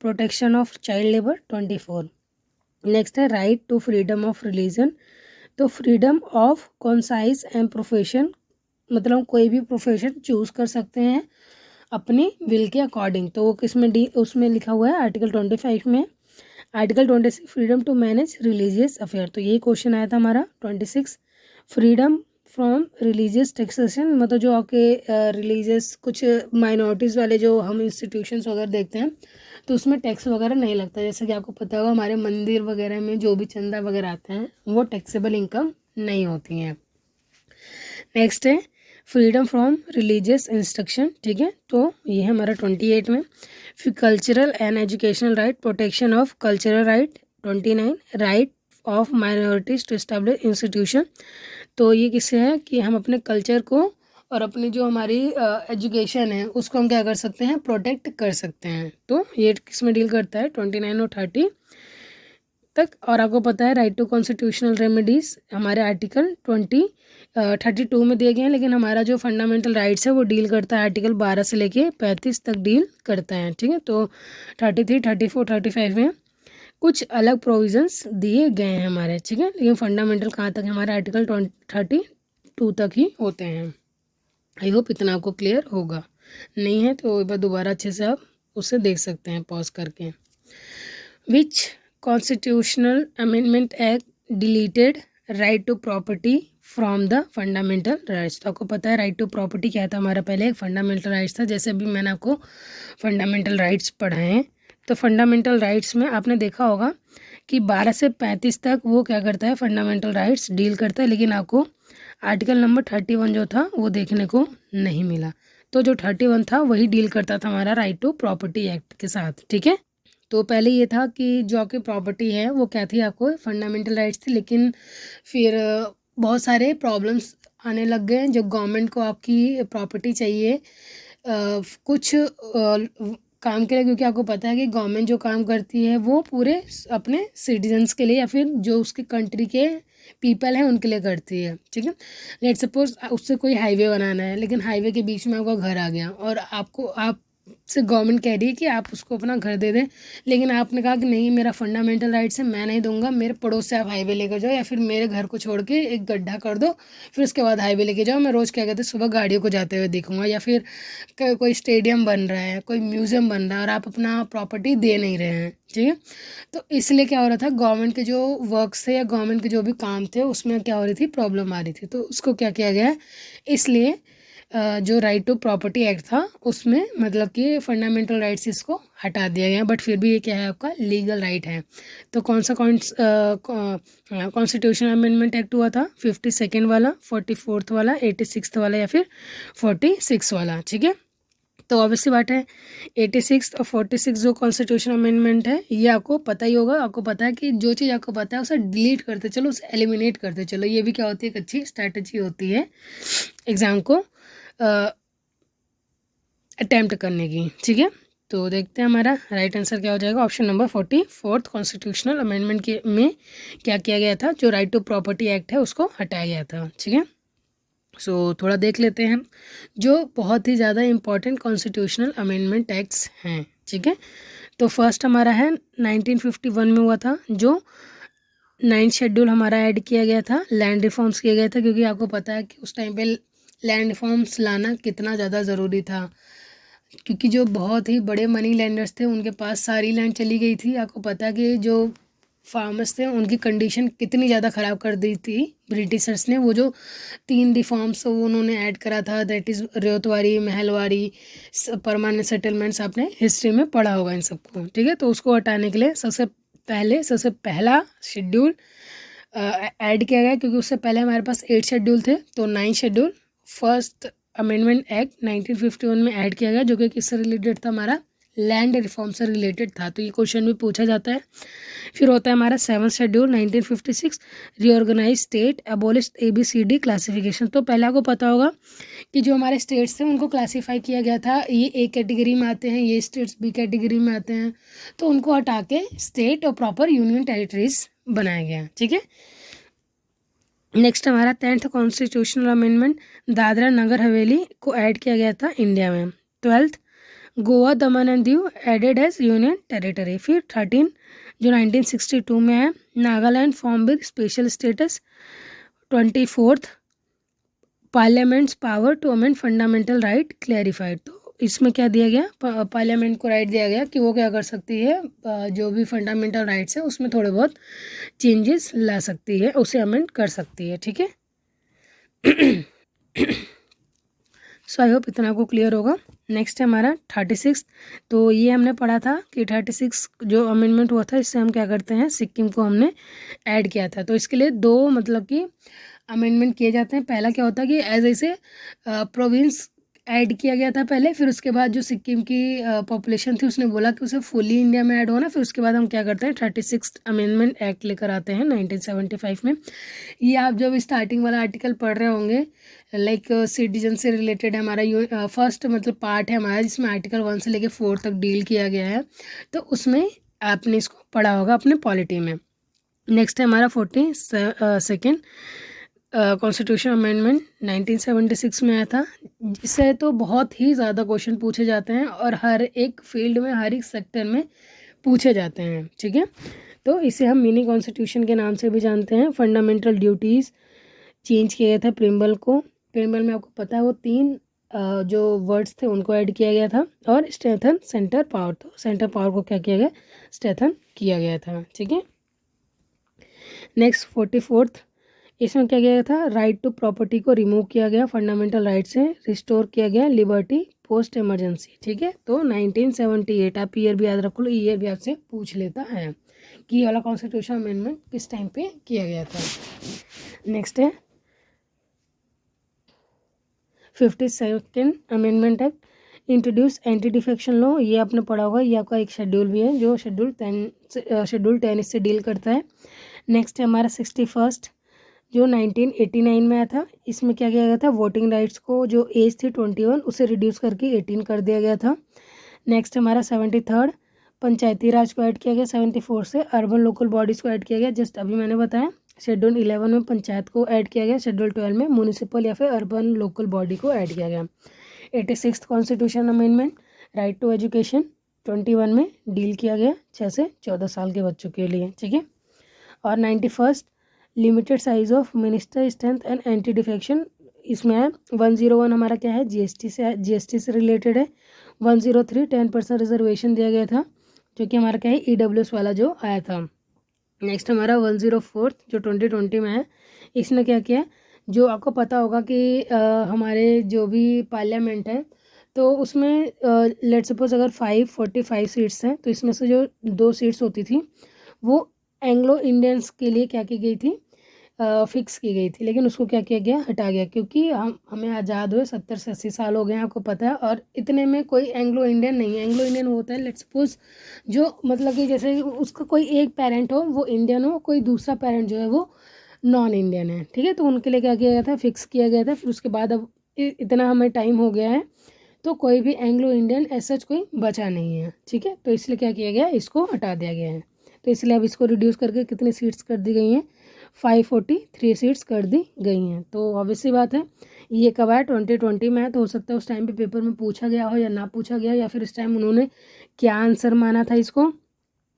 Speaker 1: protection of child labour 24। Next है right to freedom of religion, तो freedom of conscience and profession, मतलब कोई भी प्रोफेशन चूज कर सकते हैं अपनी विल के अकॉर्डिंग, तो वो किस में उसमें लिखा हुआ है, आर्टिकल 25 में। Article 26 freedom to manage religious affair, तो यही क्वेश्चन आया था हमारा। 26 फ्रीडम फ्रॉम रिलीजियस टैक्सेशन, मतलब जो आपके रिलीजियस कुछ माइनॉरिटीज़ वाले जो हम इंस्टीट्यूशंस वगैरह देखते हैं तो उसमें टैक्स वगैरह नहीं लगता, जैसे कि आपको पता होगा हमारे मंदिर वगैरह में जो भी चंदा वगैरह आते हैं वो टैक्सेबल इनकम नहीं होती हैं। नेक्स्ट है फ्रीडम फ्रॉम रिलीजियस इंस्ट्रक्शन, ठीक है, तो ये है हमारा 28 में। फिर cultural and educational right, protection of cultural right 29, right of minorities to establish institution, तो ये किससे है कि हम अपने कल्चर को और अपनी जो हमारी एजुकेशन है उसको हम क्या कर सकते हैं, प्रोटेक्ट कर सकते हैं, तो ये किस में डील करता है, 29 और 30 तक। और आपको पता है राइट टू कॉन्स्टिट्यूशनल रेमेडीज हमारे आर्टिकल 32 में दिए गए हैं, लेकिन हमारा जो फंडामेंटल राइट्स है वो डील करता है आर्टिकल 12 से लेके 35 तक डील करता है, ठीक है। तो 33, 34, 35 में कुछ अलग प्रोविजंस दिए गए हैं हमारे, ठीक है, लेकिन फंडामेंटल कहाँ तक है, हमारे आर्टिकल 32 तक ही होते हैं। आई होप इतना आपको क्लियर होगा, नहीं है तो एक बार दोबारा अच्छे से आप उसे देख सकते हैं पॉज करके। Which constitutional amendment act deleted right to property from the fundamental rights, तो आपको पता है राइट टू प्रॉपर्टी क्या था, हमारा पहले एक फंडामेंटल राइट्स था, जैसे अभी मैंने आपको फंडामेंटल राइट्स पढ़ाए हैं। तो फंडामेंटल राइट्स में आपने देखा होगा कि 12 से 35 तक वो क्या करता है, फंडामेंटल राइट्स डील करता है, लेकिन आपको आर्टिकल नंबर 31 जो था वो देखने को नहीं मिला, तो जो 31 था वही डील करता था हमारा राइट टू प्रॉपर्टी एक्ट के साथ, ठीक है। तो पहले ये था कि जो आपकी प्रॉपर्टी है वो क्या थी, आपको फंडामेंटल राइट्स थी, लेकिन फिर बहुत सारे प्रॉब्लम्स आने लग गए जब गवर्नमेंट को आपकी प्रॉपर्टी चाहिए कुछ काम के लिए, क्योंकि आपको पता है कि गवर्नमेंट जो काम करती है वो पूरे अपने सिटीजन्स के लिए या फिर जो उसके कंट्री के पीपल हैं उनके लिए करती है, ठीक है। लेट सपोज उससे कोई हाईवे बनाना है, लेकिन हाईवे के बीच में आपका घर आ गया और आप से गवर्नमेंट कह रही है कि आप उसको अपना घर दे दें, लेकिन आपने कहा कि नहीं मेरा फंडामेंटल राइट्स है, मैं नहीं दूंगा, मेरे पड़ोस से आप हाईवे लेकर जाओ या फिर मेरे घर को छोड़ के एक गड्ढा कर दो, फिर उसके बाद हाईवे लेके जाओ, मैं रोज़ क्या कहते हैं सुबह गाड़ियों को जाते हुए देखूंगा, या फिर कोई स्टेडियम बन रहा है, कोई म्यूज़ियम बन रहा है और आप अपना प्रॉपर्टी दे नहीं रहे हैं, ठीक है। तो इसलिए क्या हो रहा था, गवर्नमेंट के जो वर्क्स थे या गवर्नमेंट के जो भी काम थे उसमें क्या हो रही थी, प्रॉब्लम आ रही थी, तो उसको क्या किया गया है, इसलिए जो राइट टू प्रॉपर्टी एक्ट था उसमें मतलब कि फंडामेंटल राइट्स इसको हटा दिया गया, बट फिर भी ये क्या है, आपका लीगल राइट है। तो कौन सा कॉन्स्टिट्यूशन अमेंडमेंट एक्ट हुआ था, 52 वाला, 44 वाला, 86 वाला या फिर 46 वाला, ठीक है। तो ऑब्वियसली बात है 86 और 46 जो कॉन्स्टिट्यूशन अमेंडमेंट है ये आपको पता ही होगा, आपको पता है कि जो चीज़ आपको पता है उसे डिलीट करते चलो, उसे एलिमिनेट करते चलो, ये भी क्या होती है, एक अच्छी स्ट्रैटेजी होती है एग्ज़ाम को अटेम्प्ट करने की, ठीक है। तो देखते हैं हमारा राइट आंसर क्या हो जाएगा। ऑप्शन नंबर 44 कॉन्स्टिट्यूशनल अमेंडमेंट के में क्या किया गया था, जो राइट टू प्रॉपर्टी एक्ट है उसको हटाया गया था। ठीक है, सो थोड़ा देख लेते हैं जो बहुत ही ज़्यादा इम्पॉर्टेंट कॉन्स्टिट्यूशनल अमेंडमेंट एक्ट्स हैं। ठीक है, तो फर्स्ट हमारा है 1951 में हुआ था, जो 9th शेड्यूल हमारा ऐड किया गया था, लैंड रिफॉर्म्स किया गया था, क्योंकि आपको पता है कि उस टाइम पे लैंड रिफॉर्म्स लाना कितना ज़्यादा ज़रूरी था, क्योंकि जो बहुत ही बड़े मनी लैंडर्स थे उनके पास सारी लैंड चली गई थी। आपको पता है कि जो फार्मर्स थे उनकी कंडीशन कितनी ज़्यादा ख़राब कर दी थी ब्रिटिशर्स ने। वो जो 3 रिफॉर्म्स वो उन्होंने ऐड करा था, that is Ryotwari, Mahalwari, permanent settlements, आपने हिस्ट्री में पढ़ा होगा इन सबको। ठीक है, तो उसको हटाने के लिए सबसे पहला शेड्यूल ऐड किया गया, क्योंकि उससे पहले हमारे पास 8 शेड्यूल थे। तो 9 शेड्यूल फर्स्ट अमेंडमेंट एक्ट 1951 में ऐड किया गया, जो कि किससे रिलेटेड था, हमारा लैंड रिफॉर्म से रिलेटेड था। तो ये क्वेश्चन भी पूछा जाता है। फिर होता है हमारा 7th schedule 1956 reorganize state abolish ABCD classification. तो पहले आपको पता होगा कि जो हमारे स्टेट्स थे उनको क्लासीफाई किया गया था, ये A कैटेगरी में आते हैं, ये स्टेट्स B कैटेगरी में आते हैं, तो उनको हटा के स्टेट और प्रॉपर यूनियन टेरिटरीज बनाया गया। ठीक है, नेक्स्ट हमारा 10th constitutional amendment Dadra Nagar Haveli को ऐड किया गया था इंडिया में। 12th Goa Daman and Diu added as union territory. फिर 13 जो 1962 में है, Nagaland form with special status. 24th parliament's power to amend fundamental right clarified. तो इसमें क्या दिया गया, पार्लियामेंट को राइट दिया गया कि वो क्या कर सकती है, जो भी फंडामेंटल राइट्स है उसमें थोड़े बहुत चेंजेस ला सकती है, उसे अमेंड कर सकती है। ठीक है, सो आई होप इतना आपको क्लियर होगा। नेक्स्ट है हमारा 36। तो ये हमने पढ़ा था कि 36 जो अमेंडमेंट हुआ था, इससे हम क्या करते हैं, सिक्किम को हमने ऐड किया था। तो इसके लिए 2 मतलब कि अमेंडमेंट किए जाते हैं। पहला क्या होता है कि एज ऐसे प्रोविंस ऐड किया गया था पहले, फिर उसके बाद जो सिक्किम की पॉपुलेशन थी उसने बोला कि उसे फुली इंडिया में ऐड होना, फिर उसके बाद हम क्या करते हैं 36 अमेंडमेंट एक्ट लेकर आते हैं 1975 में। ये आप जब स्टार्टिंग वाला आर्टिकल पढ़ रहे होंगे, लाइक सिटीजन से रिलेटेड है हमारा फर्स्ट मतलब पार्ट है हमारा, जिसमें आर्टिकल 1 से लेकर 4 तक डील किया गया है, तो उसमें आपने इसको पढ़ा होगा अपने पॉलिटी में। नेक्स्ट है हमारा 42nd कॉन्स्टिट्यूशन अमेंडमेंट 1976 में आया था। इससे तो बहुत ही ज़्यादा क्वेश्चन पूछे जाते हैं और हर एक फील्ड में, हर एक सेक्टर में पूछे जाते हैं। ठीक है, तो इसे हम मिनी कॉन्स्टिट्यूशन के नाम से भी जानते हैं। फंडामेंटल ड्यूटीज़ चेंज किया गया था प्रिम्बल को। प्रिम्बल में आपको पता है वो 3 जो वर्ड्स थे उनको ऐड किया गया था। और स्ट्रेंथन सेंटर पावर, तो सेंटर पावर को क्या किया गया, स्ट्रेंथन किया गया था। ठीक है, नेक्स्ट 44th, इसमें क्या किया गया था, राइट टू प्रॉपर्टी को रिमूव किया गया, फंडामेंटल राइट से रिस्टोर किया गया, लिबर्टी पोस्ट इमरजेंसी। ठीक है, तो 1978, आप ईयर भी याद रख लो, ईयर भी आपसे पूछ लेता है कि ये वाला कॉन्स्टिट्यूशन अमेंडमेंट किस टाइम पे किया गया था। नेक्स्ट है 52nd amendment act introduce anti defection law. ये आपने पढ़ा होगा, ये आपका एक शेड्यूल भी है जो शेड्यूल 10 इससे डील करता है। नेक्स्ट है हमारा 61st जो 1989 में आया था। इसमें क्या किया गया था, वोटिंग राइट्स को जो एज थी 21 उसे रिड्यूस करके 18 कर दिया गया था। नेक्स्ट हमारा 73rd पंचायती राज को ऐड किया गया। 74 से अर्बन लोकल बॉडीज़ को ऐड किया गया, जस्ट अभी मैंने बताया। शेड्यूल 11 में पंचायत को ऐड किया गया, शेड्यूल 12 में म्यूनिसिपल या फिर अर्बन लोकल बॉडी को ऐड किया गया। 86th constitution amendment right to education 21 में डील किया गया 6 से 14 साल के बच्चों के लिए। ठीक है, और 91st limited size of minister strength and anti defection, इसमें है 101 हमारा क्या है, जीएसटी से रिलेटेड है। 103 10% रिजर्वेशन दिया गया था, जो कि हमारा क्या है EWS वाला जो आया था। नेक्स्ट हमारा 104 जो 2020 में है, इसने क्या किया, जो आपको पता होगा कि हमारे जो भी पार्लियामेंट है तो उसमें लेट सपोज अगर 545 सीट्स हैं, तो इसमें से जो 2 सीट्स होती थी वो एंग्लो इंडियंस के लिए क्या की गई थी, फिक्स की गई थी, लेकिन उसको क्या किया गया, हटा गया, क्योंकि हमें आज़ाद हुए 70 से 80 साल हो गए हैं, आपको पता है। और इतने में कोई एंग्लो इंडियन नहीं है। एंग्लो इंडियन होता है लेट्स सपोज जो मतलब कि जैसे उसका कोई एक पेरेंट हो वो इंडियन हो, कोई दूसरा पेरेंट जो है वो नॉन इंडियन है। ठीक है, तो उनके लिए क्या किया गया था, फिक्स किया गया था। फिर उसके बाद अब इतना हमें टाइम हो गया है तो कोई भी एंग्लो इंडियन ऐसा कोई बचा नहीं है, ठीक है। तो इसलिए क्या किया गया, इसको हटा दिया गया है। तो इसलिए अब इसको रिड्यूस करके कितनी सीट्स कर दी गई हैं, 543 सीट्स कर दी गई हैं। तो ऑब्वियसली बात है, ये कब आया, 2020 में है। तो हो सकता है उस टाइम पे पेपर में पूछा गया हो या ना पूछा गया, या फिर इस टाइम उन्होंने क्या आंसर माना था इसको,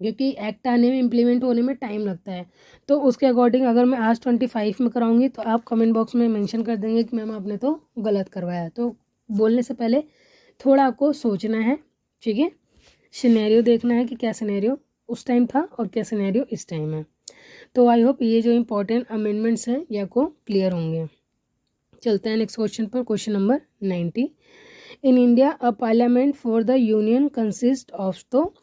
Speaker 1: क्योंकि एक्ट आने में, इम्प्लीमेंट होने में टाइम लगता है। तो उसके अकॉर्डिंग अगर मैं आज 25 में कराऊंगी तो आप कमेंट बॉक्स में मेंशन कर देंगे कि मैम आपने तो गलत करवाया। तो बोलने से पहले थोड़ा आपको सोचना है, ठीक है। सिनेरियो देखना है कि क्या सिनेरियो उस टाइम था और क्या सिनेरियो इस टाइम है। तो आई होप ये जो इम्पोर्टेंट अमेंडमेंट्स हैं ये आपको क्लियर होंगे। चलते हैं नेक्स्ट क्वेश्चन पर। Question number 90। In India a parliament for the union consist of. तो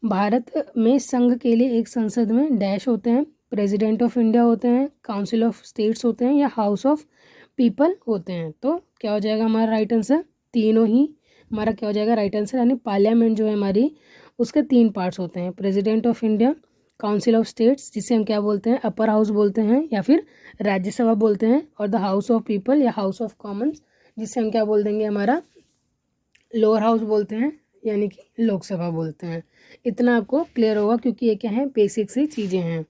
Speaker 1: भारत में संघ के लिए एक संसद में डैश होते हैं, प्रेसिडेंट ऑफ इंडिया होते हैं, काउंसिल ऑफ स्टेट्स होते हैं, या हाउस ऑफ पीपल होते हैं। तो क्या हो जाएगा हमारा राइट आंसर, तीनों ही हमारा क्या हो जाएगा राइट आंसर। यानी पार्लियामेंट जो है हमारी, उसके 3 पार्ट्स होते हैं, president of India, council of states जिसे हम क्या बोलते हैं, अपर हाउस बोलते हैं या फिर राज्यसभा बोलते हैं, और द हाउस ऑफ पीपल या हाउस ऑफ कॉमन्स जिसे हम क्या बोल देंगे, हमारा लोअर हाउस बोलते हैं, यानी कि लोकसभा बोलते हैं। इतना आपको क्लियर होगा क्योंकि ये क्या है, बेसिक सी चीज़ें हैं।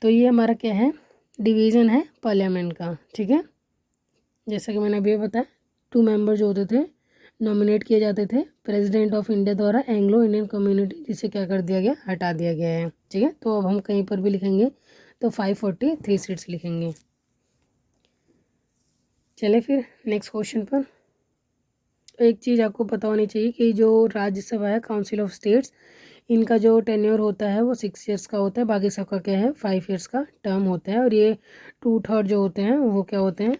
Speaker 1: तो ये हमारा क्या है, डिवीज़न है पार्लियामेंट का, ठीक है। जैसा कि मैंने अभी बताया, 2 मेंबर जो होते थे नॉमिनेट किए जाते थे प्रेसिडेंट ऑफ इंडिया द्वारा, एंग्लो इंडियन कम्युनिटी, जिसे क्या कर दिया गया, हटा दिया गया है, ठीक है। तो अब हम कहीं पर भी लिखेंगे तो 543 सीट्स लिखेंगे। चले फिर नेक्स्ट क्वेश्चन पर। एक चीज़ आपको पता होनी चाहिए कि जो राज्यसभा है, काउंसिल ऑफ स्टेट्स, इनका जो टेन्योर होता है वो 6 ईयर्स का होता है, बाकी सबका क्या है 5 ईयर्स का टर्म होता है। और ये 2/3 जो होते हैं वो क्या होते हैं,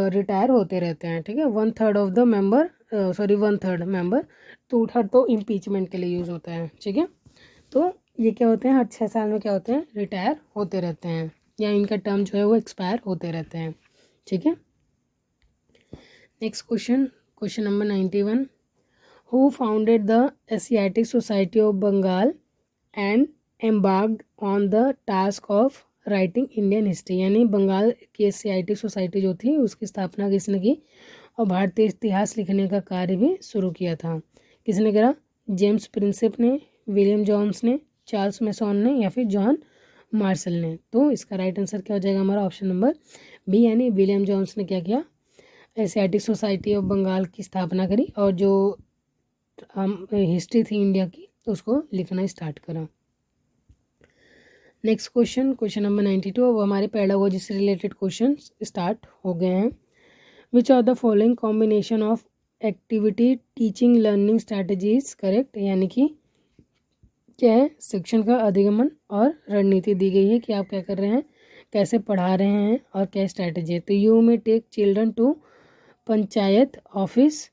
Speaker 1: रिटायर होते रहते हैं, ठीक है। 1/3 ऑफ द मेंबर, 1/3 मेंबर, 2/3 तो इम्पीचमेंट के लिए यूज़ होता है, ठीक है। तो ये क्या होते हैं, हर 6 साल में क्या होते हैं, रिटायर होते रहते हैं, या इनका टर्म जो है वो एक्सपायर होते रहते हैं, ठीक है। Next question, question number 91। Who founded the Asiatic Society of Bengal and embarked on the task of writing Indian history। यानी बंगाल की एशियाटिक सोसाइटी जो थी उसकी स्थापना किसने की, और भारतीय इतिहास लिखने का कार्य भी शुरू किया था। किसने करा, जेम्स प्रिंसेप ने, विलियम जोन्स ने, चार्ल्स मैसॉन ने, या फिर जॉन मार्शल ने। तो इसका राइट आंसर क्या हो जाएगा हमारा, ऑप्शन नंबर बी, यानी विलियम जोन्स ने क्या किया, एशियाटिक सोसाइटी ऑफ बंगाल की स्थापना करी, और जो हिस्ट्री थी इंडिया की उसको लिखना स्टार्ट करा। Next question, question number 92। अब हमारे पेडागोजी से रिलेटेड क्वेश्चन स्टार्ट हो गए हैं। Which are the following combination of activity teaching learning strategies correct. यानी कि क्या है, शिक्षण का अधिगमन और रणनीति दी गई है कि आप क्या कर रहे हैं, कैसे पढ़ा रहे हैं और क्या स्ट्रैटेजी है। तो you may take children to panchayat office,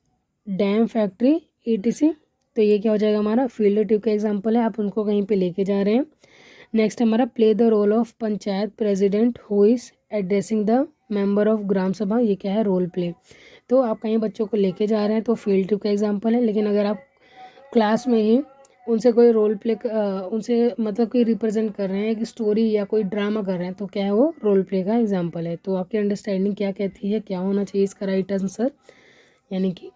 Speaker 1: dam factory, ETC। तो ये क्या हो जाएगा हमारा, फील्ड ट्रिप का एग्जांपल है, आप उनको कहीं पे लेके जा रहे हैं। नेक्स्ट हमारा play the role of panchayat president who is addressing the member of gram sabha. ये क्या है, रोल प्ले। तो आप कहीं बच्चों को लेके जा रहे हैं तो फील्ड ट्रिप का एग्जांपल है, लेकिन अगर आप क्लास में ही उनसे कोई रोल प्ले, उनसे मतलब कोई रिप्रेजेंट कर रहे हैं, एक स्टोरी या कोई ड्रामा कर रहे हैं, तो क्या है वो रोल प्ले का एग्जांपल है। तो आपकी अंडरस्टैंडिंग क्या कहती है, क्या होना चाहिए इसका राइट आंसर। यानी कि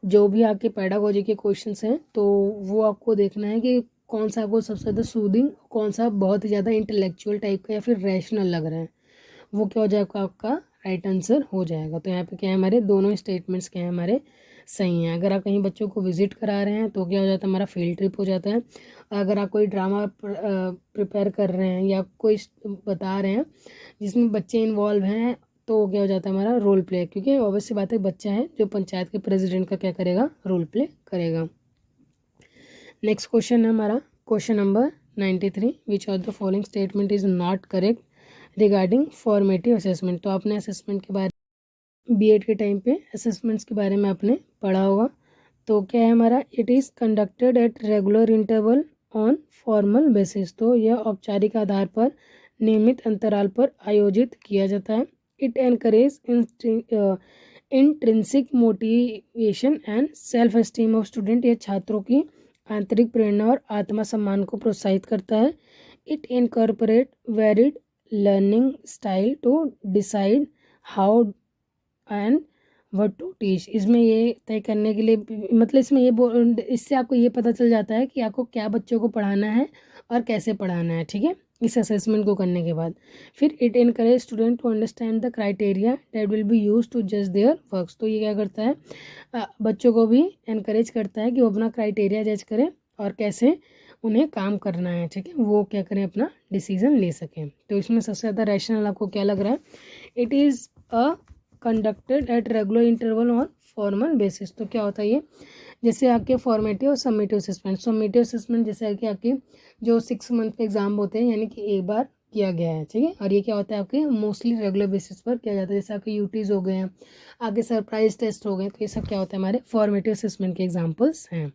Speaker 1: जो भी आपके पेडागोजी के क्वेश्चंस हैं तो वो आपको देखना है कि कौन सा आपको सबसे ज़्यादा सूदिंग, कौन सा बहुत ही ज़्यादा इंटेलेक्चुअल टाइप का या फिर रैशनल लग रहा है, वो क्या हो जाएगा आपका राइट आंसर हो जाएगा। तो यहाँ पे क्या है, हमारे दोनों स्टेटमेंट्स क्या है हमारे सही हैं। अगर आप कहीं बच्चों को विजिट करा रहे हैं तो क्या हो जाता है, हमारा फील्ड ट्रिप हो जाता है। अगर आप कोई ड्रामा प्रिपेयर कर रहे हैं या कोई बता रहे हैं जिसमें बच्चे इन्वॉल्व हैं तो क्या हो जाता है हमारा रोल प्ले, क्योंकि ऑब्वियसली बात है बच्चा है जो पंचायत के प्रेसिडेंट का क्या करेगा, रोल प्ले करेगा। नेक्स्ट क्वेश्चन है हमारा question number 93। Which of the following statement is not correct regarding formative assessment. तो आपने असेसमेंट के बारे बीएड के टाइम पे असेसमेंट्स के बारे में आपने पढ़ा होगा। तो क्या है हमारा, it is conducted at regular interval on formal basis. तो यह औपचारिक आधार पर नियमित अंतराल पर आयोजित किया जाता है। It encourage intrinsic motivation and self esteem of student. यह छात्रों की आंतरिक प्रेरणा और आत्मा सम्मान को प्रोत्साहित करता है। It incorporate varied learning style to decide how and what to teach. इसमें ये तय करने के लिए मतलब इसमें ये इससे आपको ये पता चल जाता है कि आपको क्या बच्चों को पढ़ाना है और कैसे पढ़ाना है, ठीक है, इस असेसमेंट को करने के बाद। फिर it encourage student to understand the criteria that will be use to जज देयर वर्क्स। तो ये क्या करता है, बच्चों को भी एनकरेज करता है कि वो अपना क्राइटेरिया जज करें और कैसे उन्हें काम करना है, ठीक है, वो क्या करें, अपना डिसीजन ले सकें। तो इसमें सबसे ज़्यादा रैशनल आपको क्या लग रहा है, it is a conducted at regular interval on formal basis. तो क्या होता है ये, जैसे आपके फॉर्मेटिव और समेटिव असेसमेंट। समेटिव असेसमेंट जैसे कि आपके जो 6 मंथ के एग्जाम होते हैं, यानी कि एक बार किया गया है, ठीक है, और ये क्या होता है आपके मोस्टली रेगुलर बेसिस पर किया जाता है। जैसे आपके यूटीज हो गए हैं, आगे सरप्राइज टेस्ट हो गए, तो ये सब क्या होता है, हमारे फॉर्मेटिव असेसमेंट के एग्जाम्पल्स हैं।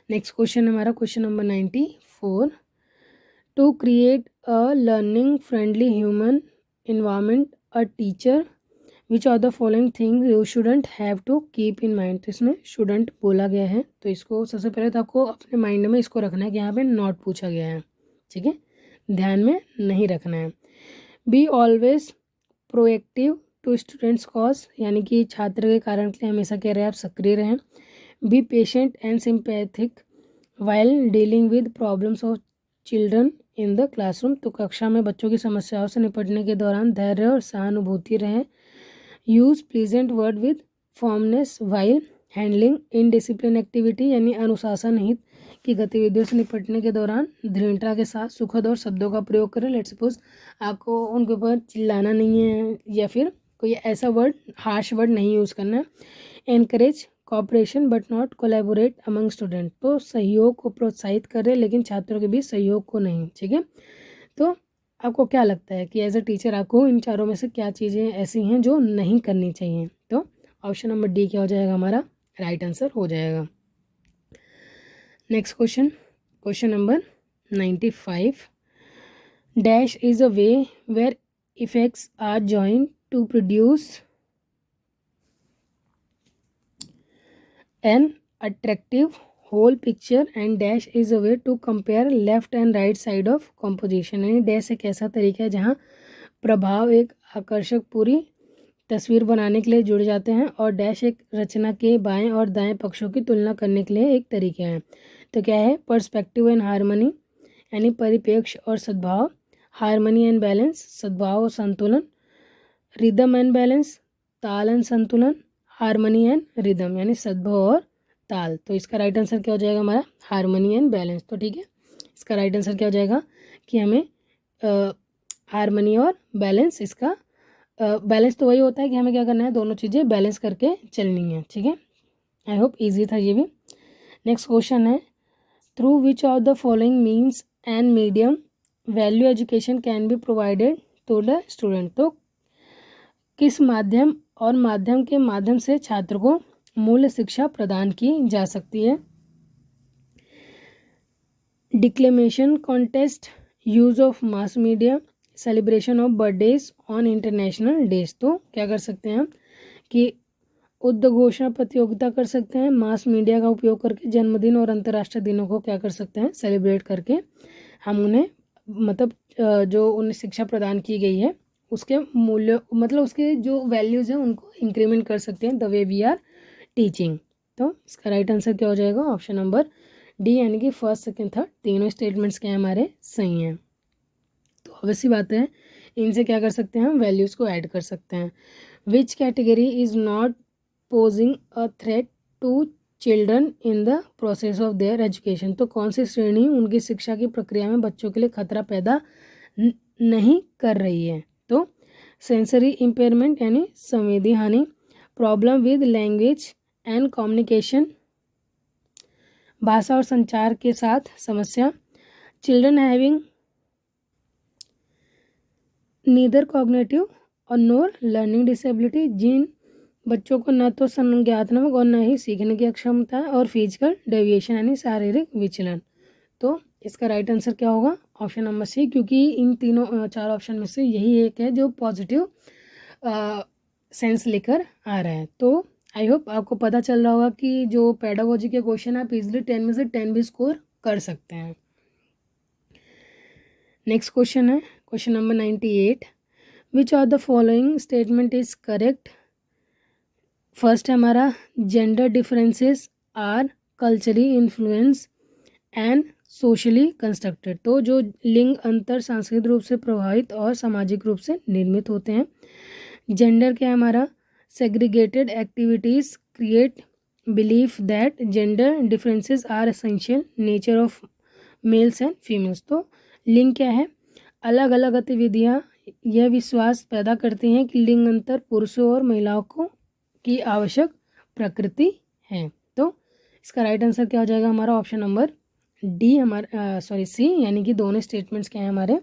Speaker 1: नेक्स्ट क्वेश्चन हमारा question number 94, to create a learning friendly human environment a teacher which are the following things you shouldn't have to keep in mind. तो इसमें शुडेंट बोला गया है, तो इसको सबसे पहले तो आपको अपने माइंड में इसको रखना है कि यहाँ पे नॉट पूछा गया है, ठीक है, ध्यान में नहीं रखना है। Be always proactive to students cause, यानी कि छात्र के कारण के लिए हमेशा कह रहे हैं आप सक्रिय रहें। Be patient and sympathetic while dealing with problems of children in the classroom. तो कक्षा में बच्चों की समस्याओं से निपटने के दौरान धैर्य और सहानुभूति रहें। Use pleasant word with फॉर्मनेस while handling indiscipline activity, यानी अनुशासन हित की गतिविधियों से निपटने के दौरान दृढ़ता के साथ सुखद और शब्दों का प्रयोग करें। लेट्स सपोज आपको उनके ऊपर चिल्लाना नहीं है या फिर कोई ऐसा वर्ड, हार्श वर्ड नहीं यूज़ करना है। Encourage cooperation but not collaborate among student, तो सहयोग को प्रोत्साहित करें लेकिन छात्रों के बीच सहयोग को नहीं, ठीक है। तो आपको क्या लगता है कि एज अ टीचर आपको इन चारों में से क्या चीज़ें ऐसी हैं जो नहीं करनी चाहिए? तो ऑप्शन नंबर डी क्या हो जाएगा, हमारा राइट आंसर हो जाएगा। Next question, question number 95, dash is a way where effects are joined to produce an attractive whole picture and dash is a way to compare left and right side of composition। यानी dash एक ऐसा तरीका है जहाँ प्रभाव एक आकर्षक पूरी तस्वीर बनाने के लिए जुड़ जाते हैं और डैश एक रचना के बाएं और दाएं पक्षों की तुलना करने के लिए एक तरीका है। तो क्या है, पर्सपेक्टिव एंड हारमोनी, यानी परिप्रेक्ष्य और सद्भाव। हारमोनी एंड बैलेंस, सद्भाव और संतुलन। रिदम एंड बैलेंस, ताल एंड संतुलन। हारमोनी एंड रिदम, यानी सद्भाव और ताल। तो इसका राइट आंसर क्या हो जाएगा हमारा, हारमोनी एंड बैलेंस। तो ठीक है, इसका राइट आंसर क्या हो जाएगा कि हमें हारमोनी और बैलेंस, इसका बैलेंस तो वही होता है कि हमें क्या करना है, दोनों चीज़ें बैलेंस करके चलनी है, ठीक है। आई होप ईजी था ये भी। नेक्स्ट क्वेश्चन है, through which of the following means and medium value education can be provided to the student. तो किस माध्यम और माध्यम के माध्यम से छात्र को मूल्य शिक्षा प्रदान की जा सकती है? डिक्लेमेशन contest, use of mass media, celebration of birthdays on international days. तो क्या कर सकते हैं हम कि उद्घोषणा प्रतियोगिता कर सकते हैं, मास मीडिया का उपयोग करके जन्मदिन और अंतर्राष्ट्रीय दिनों को क्या कर सकते हैं, सेलिब्रेट करके हम उन्हें मतलब जो उन्हें शिक्षा प्रदान की गई है उसके मूल्य मतलब उसके जो वैल्यूज़ हैं उनको इंक्रीमेंट कर सकते हैं the way we are teaching. तो इसका राइट आंसर क्या हो जाएगा, ऑप्शन नंबर डी, यानी कि फर्स्ट सेकंड थर्ड तीनों स्टेटमेंट्स क्या हमारे सही हैं। तो ऑब्वियसली बात है, इनसे क्या कर सकते हैं हम, वैल्यूज़ को ऐड कर सकते हैं। Which category is not posing a threat to children in the process of their education. तो कौन सी श्रेणी उनकी शिक्षा की प्रक्रिया में बच्चों के लिए खतरा पैदा नहीं कर रही है? तो सेंसरी इम्पेयरमेंट यानी संवेदी हानि, problem with language and communication, भाषा और संचार के साथ समस्या, चिल्ड्रन हैविंग नीदर कॉग्निटिव और नोर लर्निंग डिसेबिलिटी, जिन बच्चों को न तो संज्ञानात्मक और न ही सीखने की अक्षमता है, और फिजिकल डेविएशन यानी शारीरिक विचलन। तो इसका राइट आंसर क्या होगा, ऑप्शन नंबर सी, क्योंकि इन तीनों चार ऑप्शन में से यही एक है जो पॉजिटिव सेंस लेकर आ रहा है। तो आई होप आपको पता चल रहा होगा कि जो पेडागोजी के क्वेश्चन आप इजीली 10 में से 10 भी स्कोर कर सकते हैं। नेक्स्ट क्वेश्चन है question number 98, which of the following statement is correct first है हमारा gender differences are culturally influence and socially constructed. तो जो लिंग अंतर सांस्कृतिक रूप से प्रभावित और सामाजिक रूप से निर्मित होते हैं। जेंडर क्या है हमारा, segregated activities create belief that gender differences are essential nature of males and females. तो लिंग क्या है, अलग अलग गतिविधियाँ यह विश्वास पैदा करती हैं कि लिंग अंतर पुरुषों और महिलाओं को की आवश्यक प्रकृति है। तो इसका राइट आंसर क्या हो जाएगा हमारा ऑप्शन नंबर डी, हमारा सी, यानी कि दोनों स्टेटमेंट्स क्या हैं हमारे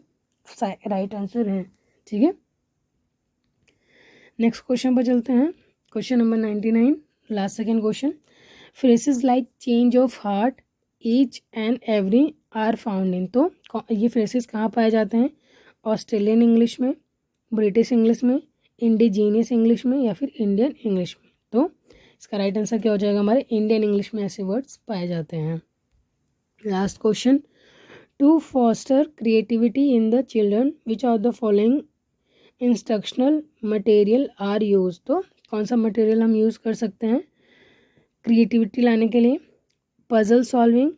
Speaker 1: राइट आंसर हैं। ठीक है, नेक्स्ट क्वेश्चन पर चलते हैं। Question number 99, last second question. Phrases like change of heart each and every are found in. तो ये फ्रेजेस कहाँ पाए जाते हैं, ऑस्ट्रेलियन इंग्लिश में, ब्रिटिश इंग्लिश में, इंडिजीनियस इंग्लिश में या फिर इंडियन इंग्लिश में। तो इसका राइट आंसर क्या हो जाएगा हमारे इंडियन इंग्लिश में ऐसे वर्ड्स पाए जाते हैं। Last question, to foster creativity in the children which are the following instructional material are use. तो कौन सा मटेरियल हम यूज़ कर सकते हैं क्रिएटिविटी लाने के लिए, puzzle solving,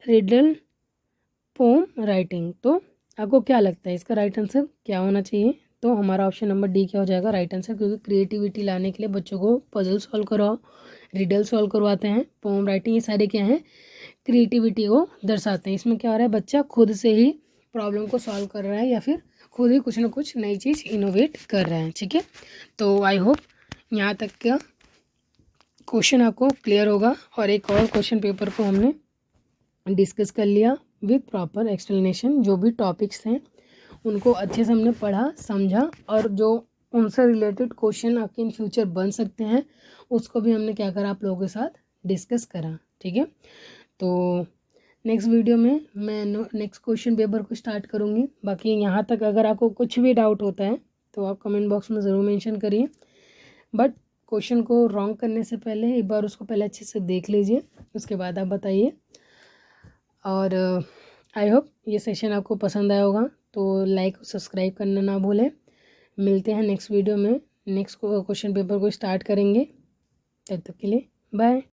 Speaker 1: riddle, poem writing. तो आपको क्या लगता है इसका राइट आंसर क्या होना चाहिए। तो हमारा ऑप्शन नंबर डी क्या हो जाएगा राइट आंसर, क्योंकि क्रिएटिविटी लाने के लिए बच्चों को पजल सॉल्व करवाओ, रिडल सॉल्व करवाते हैं, पोम राइटिंग, ये सारे क्या हैं क्रिएटिविटी को दर्शाते हैं। इसमें क्या हो रहा है, बच्चा खुद से ही प्रॉब्लम को सॉल्व कर रहा है या फिर खुद ही कुछ ना कुछ नई चीज़ इनोवेट कर रहे हैं। ठीक है, तो आई होप यहाँ तक का क्वेश्चन आपको क्लियर होगा और एक और क्वेश्चन पेपर को हमने डिस्कस कर लिया विथ प्रॉपर एक्सप्लेनेशन। जो भी टॉपिक्स हैं उनको अच्छे से हमने पढ़ा समझा और जो उनसे रिलेटेड क्वेश्चन आपके इन फ्यूचर बन सकते हैं उसको भी हमने क्या करा आप लोगों के साथ डिस्कस करा। ठीक है, तो नेक्स्ट वीडियो में मैं नेक्स्ट क्वेश्चन पेपर को स्टार्ट करूँगी। बाकी यहाँ तक अगर आपको कुछ भी डाउट होता है तो आप कमेंट बॉक्स में ज़रूर मेंशन करिए, बट क्वेश्चन को रॉन्ग करने से पहले एक बार उसको पहले अच्छे से देख लीजिए, उसके बाद आप बताइए। और आई होप ये सेशन आपको पसंद आया होगा, तो लाइक और सब्सक्राइब करना ना भूलें। मिलते हैं नेक्स्ट वीडियो में, नेक्स्ट क्वेश्चन पेपर को स्टार्ट करेंगे। तब तक के लिए बाय।